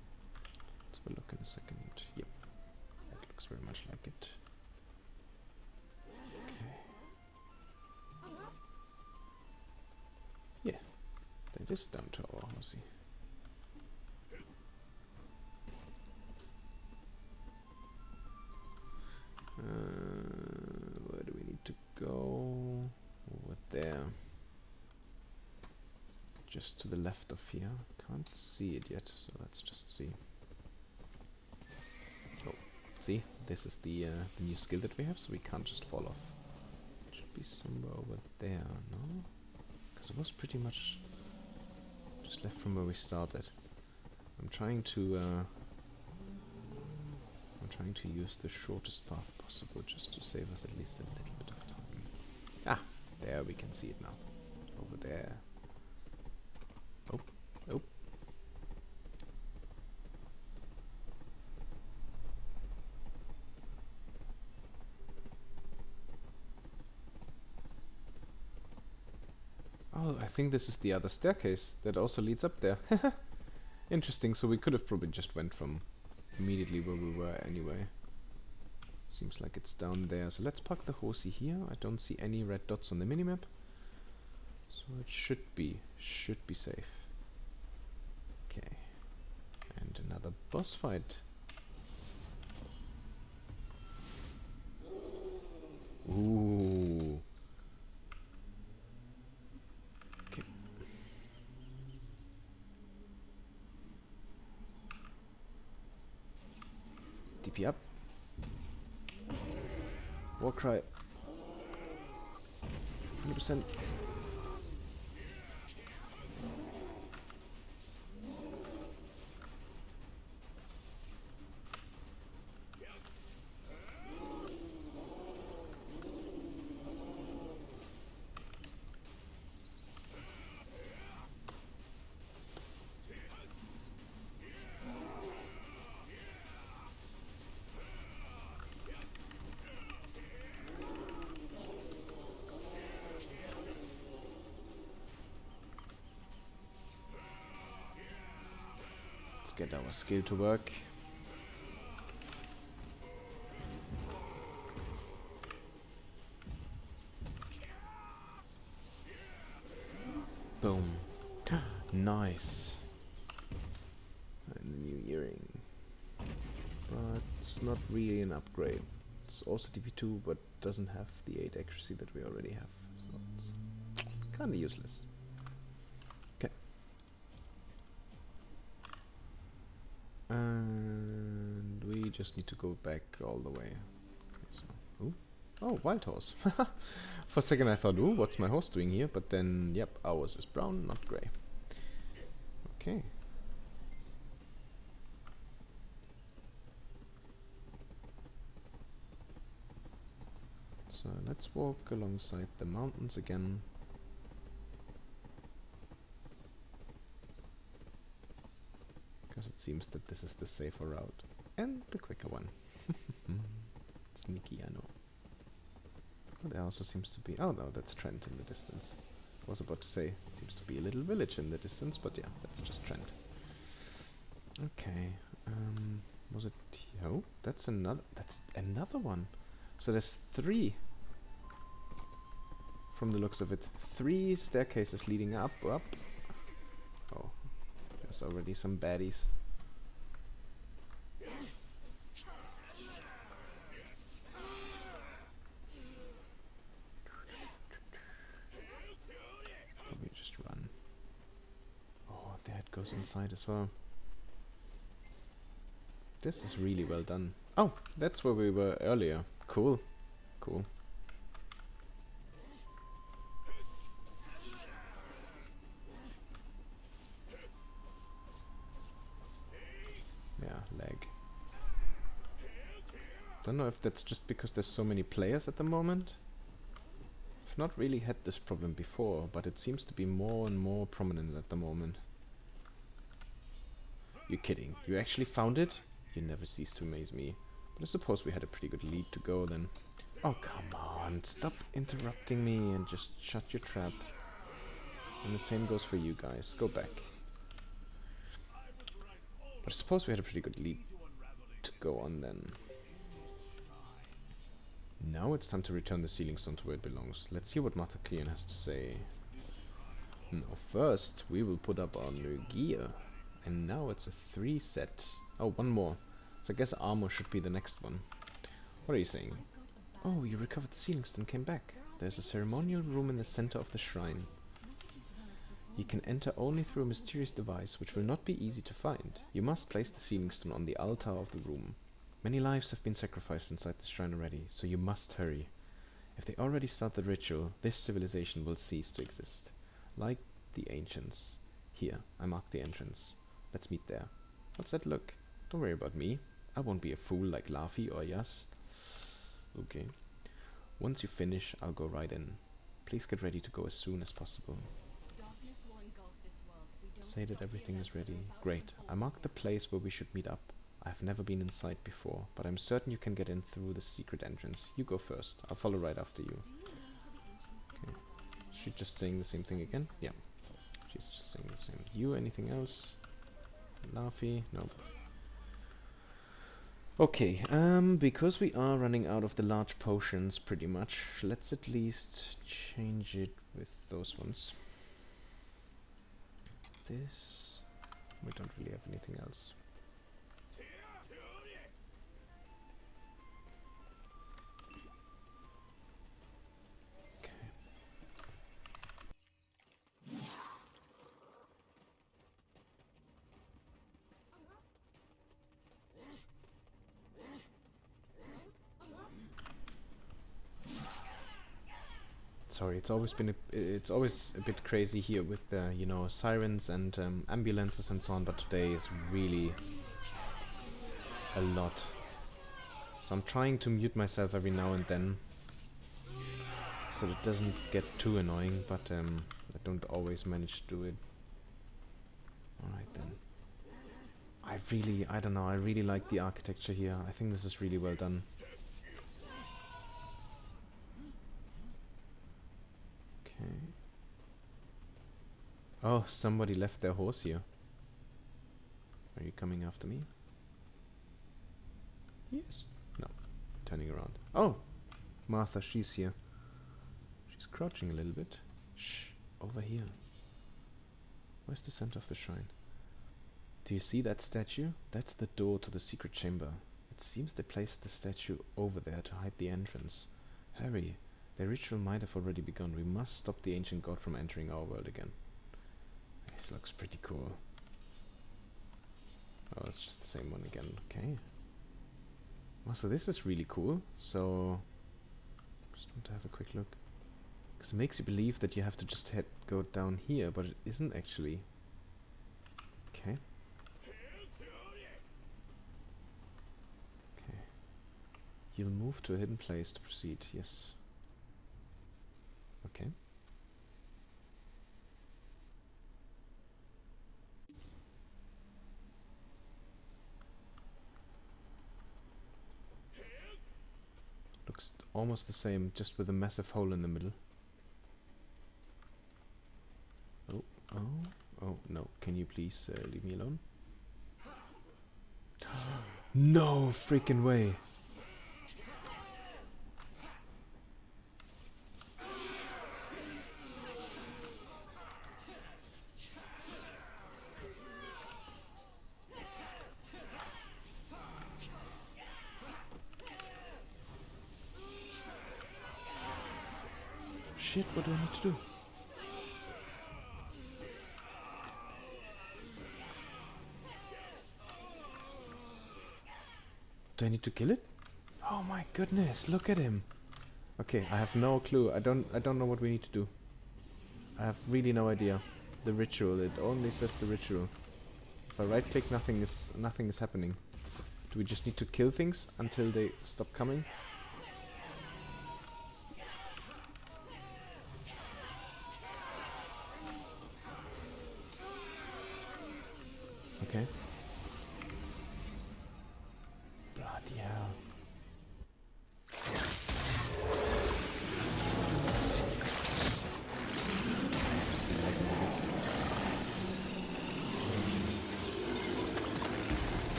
Let's have a look in a second. Yep. That looks very much like it. Yeah, that is down to our horsey. Where do we need to go? Over there. Just to the left of here. Can't see it yet, so let's just see. Oh, see? This is the new skill that we have, so we can't just fall off. It should be somewhere over there, no? Because it was pretty much just left from where we started. I'm trying to use the shortest path possible just to save us at least a little bit of time. Ah, there we can see it now. Over there. Oh, oh. Oh, I think this is the other staircase that also leads up there. Interesting, so we could have probably just went from immediately where we were anyway. Seems like it's down there. So let's park the horsey here. I don't see any red dots on the minimap. So it should be safe. Okay. And another boss fight. Ooh. Okay. DP up. War cry. 100%. Get our skill to work. Boom. Nice. And a new earring. But it's not really an upgrade. It's also DP2, but doesn't have the 8 accuracy that we already have. So it's kinda useless. And we just need to go back all the way. Okay, so, ooh, Oh, wild horse. For a second I thought, ooh, what's my horse doing here? But then, yep, ours is brown, not grey. Okay. So let's walk alongside the mountains again. Because it seems that this is the safer route. And the quicker one. Sneaky, I know. Oh, there also seems to be... Oh no, that's Trent in the distance. I was about to say, seems to be a little village in the distance, but yeah, that's just Trent. Okay, was it... Oh, that's another one. So there's 3. From the looks of it. 3 staircases leading up. Oh, there's already some baddies. Probably just run. Oh, the head goes inside as well. This is really well done. Oh, that's where we were earlier. Cool. Cool. Yeah, lag. Don't know if that's just because there's so many players at the moment. I've not really had this problem before, but it seems to be more and more prominent at the moment. You're kidding. You actually found it? You never cease to amaze me. But I suppose we had a pretty good lead to go then. Oh, come on. Stop interrupting me and just shut your trap. And the same goes for you guys. Go back. But I suppose we had a pretty good lead to go on then. Now it's time to return the ceiling stone to where it belongs. Let's see what Mataklian has to say. No, first we will put up our new gear. And now it's a 3 set. Oh, one more. So I guess armor should be the next one. What are you saying? Oh, you recovered the ceiling stone, came back. There's a ceremonial room in the center of the shrine. You can enter only through a mysterious device, which will not be easy to find. You must place the ceiling stone on the altar of the room. Many lives have been sacrificed inside the shrine already, so you must hurry. If they already start the ritual, this civilization will cease to exist. Like the ancients. Here, I mark the entrance. Let's meet there. What's that look? Don't worry about me. I won't be a fool like Laffy or Yas. Okay. Once you finish, I'll go right in. Please get ready to go as soon as possible. Say that everything is ready. Great. I marked the place where we should meet up. I've never been inside before, but I'm certain you can get in through the secret entrance. You go first. I'll follow right after you. Okay. She's just saying the same thing again? Yeah. She's just saying the same. You, anything else? Laffy? Nope. Okay, because we are running out of the large potions pretty much, let's at least change it with those ones. This... we don't really have anything else. Sorry, it's always a bit crazy here with the, you know, sirens and ambulances and so on, but today is really a lot. So I'm trying to mute myself every now and then, so that it doesn't get too annoying, but I don't always manage to do it. Alright then. I don't know, I really like the architecture here. I think this is really well done. Oh, somebody left their horse here. Are you coming after me? Yes. No. Turning around. Oh! Martha, she's here. She's crouching a little bit. Shh. Over here. Where's the center of the shrine? Do you see that statue? That's the door to the secret chamber. It seems they placed the statue over there to hide the entrance. Hurry. The ritual might have already begun. We must stop the ancient god from entering our world again. This looks pretty cool. Oh, it's just the same one again. Okay. Oh, so this is really cool. So Just want to have a quick look. Because it makes you believe that you have to just go down here, but it isn't actually. Okay. Okay. You'll move to a hidden place to proceed, yes. Okay. Looks almost the same, just with a massive hole in the middle. Oh, oh, oh, no. Can you please leave me alone? No freaking way. Shit, what do I need to do? Do I need to kill it? Oh my goodness, look at him. Okay, I have no clue. I don't know what we need to do. I have really no idea. The ritual, it only says the ritual. If I right click, nothing is happening. Do we just need to kill things until they stop coming? Okay. Bloody hell.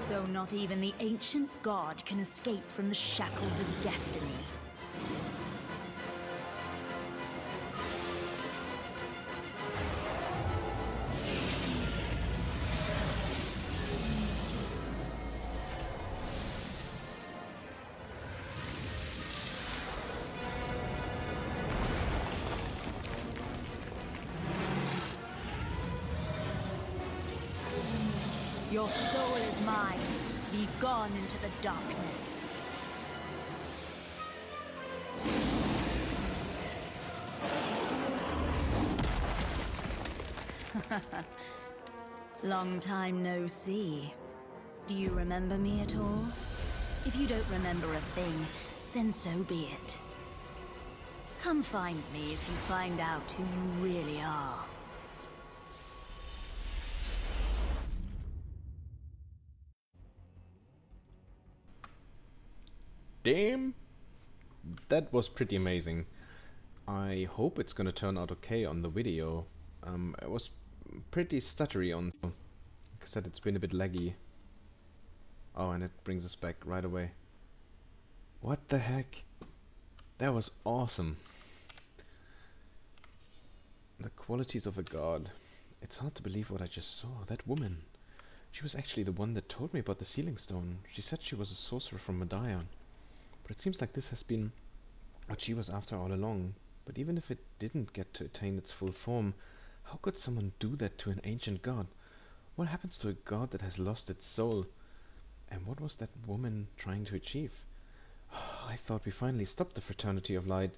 So not even the ancient god can escape from the shackles of destiny. Your soul is mine. Be gone into the darkness. Long time no see. Do you remember me at all? If you don't remember a thing, then so be it. Come find me if you find out who you really are. Damn! That was pretty amazing. I hope it's gonna turn out okay on the video. It was pretty stuttery on, like I said, it's been a bit laggy. Oh, and it brings us back right away. What the heck? That was awesome. The qualities of a god. It's hard to believe what I just saw. That woman. She was actually the one that told me about the sealing stone. She said she was a sorcerer from Medion. But it seems like this has been what she was after all along. But even if it didn't get to attain its full form, how could someone do that to an ancient god? What happens to a god that has lost its soul? And what was that woman trying to achieve? I thought we finally stopped the Fraternity of Light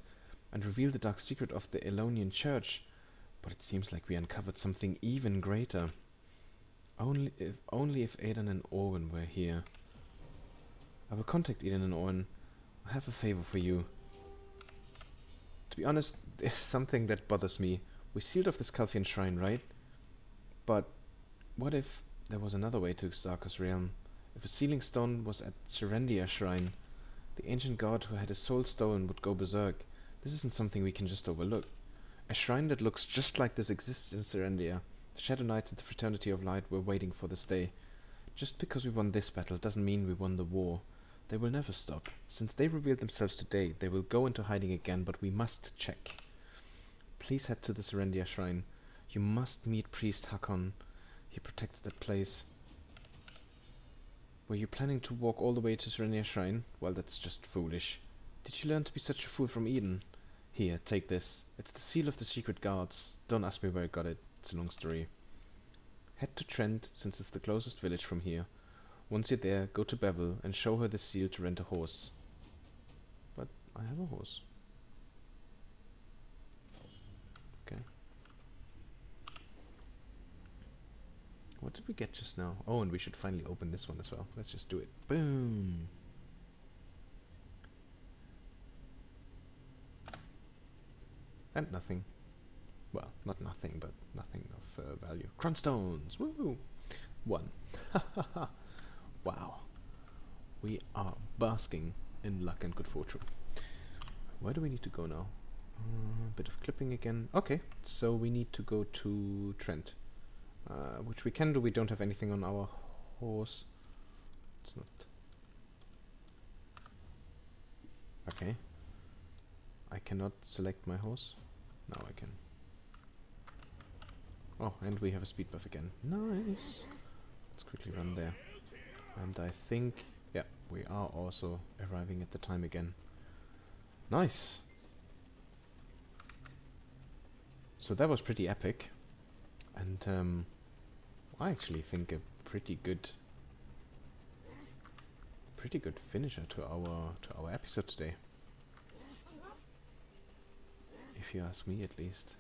and revealed the dark secret of the Elonian Church. But it seems like we uncovered something even greater. Only if Aidan and Orwin were here. I will contact Aidan and Orwin. I have a favor for you. To be honest, there's something that bothers me. We sealed off the Skalfian shrine, right? But what if there was another way to Kzarka's realm? If a sealing stone was at Serendia shrine, the ancient god who had his soul stolen would go berserk. This isn't something we can just overlook. A shrine that looks just like this exists in Serendia. The Shadow Knights and the Fraternity of Light were waiting for this day. Just because we won this battle doesn't mean we won the war. They will never stop. Since they revealed themselves today, they will go into hiding again, but we must check. Please head to the Serendia shrine. You must meet Priest Hakon. He protects that place. Were you planning to walk all the way to Serendia shrine? Well, that's just foolish. Did you learn to be such a fool from Eden? Here, take this. It's the seal of the secret guards. Don't ask me where I got it. It's a long story. Head to Trent, since it's the closest village from here. Once you're there, go to Bevel and show her the seal to rent a horse. But I have a horse. Okay. What did we get just now? Oh, and we should finally open this one as well. Let's just do it. Boom! And nothing. Well, not nothing, but nothing of value. Cronstones! Woo! 1. Wow. We are basking in luck and good fortune. Where do we need to go now? A bit of clipping again. Okay, so we need to go to Trent. Which we can do. We don't have anything on our horse. It's not... Okay. I cannot select my horse. Now I can. Oh, and we have a speed buff again. Nice. Let's quickly run there. And I think, yeah, we are also arriving at the time again. Nice. So that was pretty epic. And I actually think a pretty good finisher to our episode today. If you ask me, at least.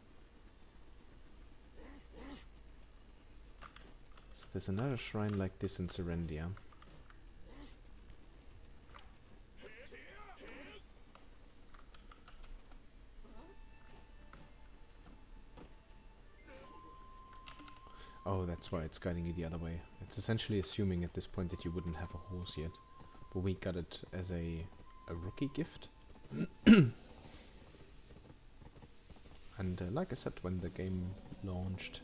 So there's another shrine like this in Serendia. Oh, that's why it's guiding you the other way. It's essentially assuming at this point that you wouldn't have a horse yet. But we got it as a rookie gift. And like I said, when the game launched,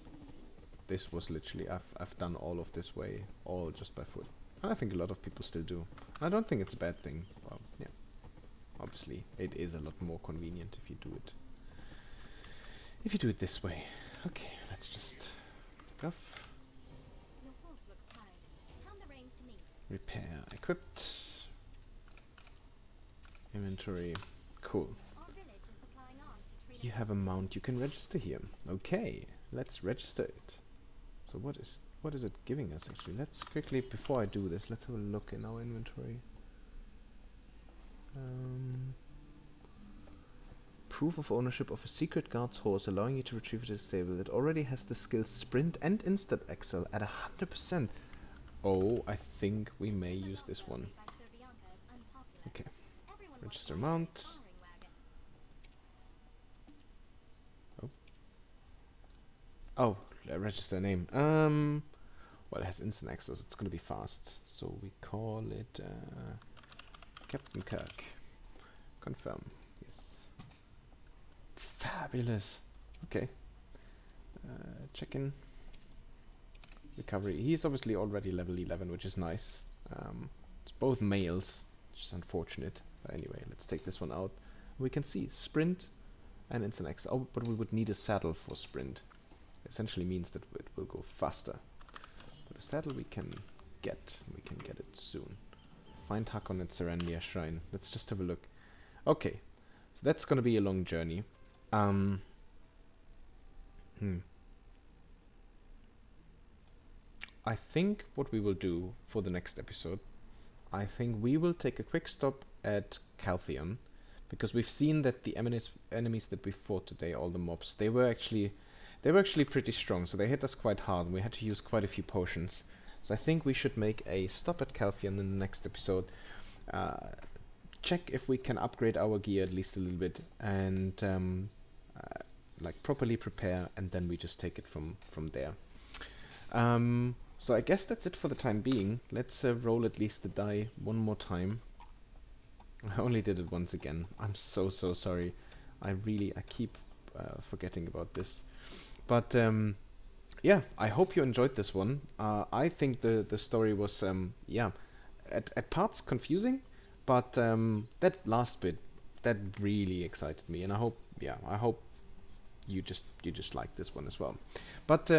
this was literally, I've done all of this way, all just by foot. And I think a lot of people still do. I don't think it's a bad thing. Well, yeah. Obviously, it is a lot more convenient if you do it. If you do it this way. Okay, let's just take off. Your horse looks tired. Hand the reins to me. Repair. Equipped. Inventory. Cool. Our village is supplying arms to treat You have a mount you can register here. Okay, let's register it. So what is it giving us actually? Let's quickly, before I do this, let's have a look in our inventory. Proof of ownership of a secret guard's horse, allowing you to retrieve it at the stable. It already has the skills Sprint and Instant Excel at 100%. Oh, I think we may use this one. Okay, register mount. Oh, register name. Well, it has instant access. It's gonna be fast, so we call it Captain Kirk. Confirm. Yes. Fabulous. Okay. Check in. Recovery. He's obviously already level 11, which is nice. It's both males, which is unfortunate. But anyway, let's take this one out. We can see sprint and instant access. Oh, but we would need a saddle for sprint. Essentially means that it will go faster. But a saddle we can get. We can get it soon. Find Hakon at Serendia Shrine. Let's just have a look. Okay. So that's gonna be a long journey. I think what we will do for the next episode, I think we will take a quick stop at Caltheon, because we've seen that the enemies that we fought today, all the mobs, they were actually pretty strong, so they hit us quite hard, and we had to use quite a few potions. So I think we should make a stop at Caltheon in the next episode, check if we can upgrade our gear at least a little bit, and like properly prepare, and then we just take it from there. So I guess that's it for the time being. Let's roll at least the die one more time. I only did it once again. I'm so sorry. I keep forgetting about this. But yeah, I hope you enjoyed this one. I think the story was at parts confusing, but that last bit, that really excited me, and I hope you just like this one as well. But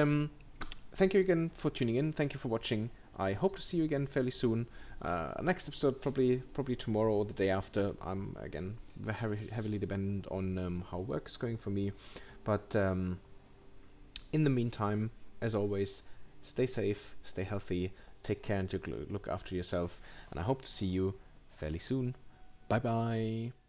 thank you again for tuning in. Thank you for watching. I hope to see you again fairly soon. Next episode probably tomorrow or the day after. I'm again very heavily dependent on how work is going for me. But in the meantime, as always, stay safe, stay healthy, take care and look after yourself. And I hope to see you fairly soon. Bye bye.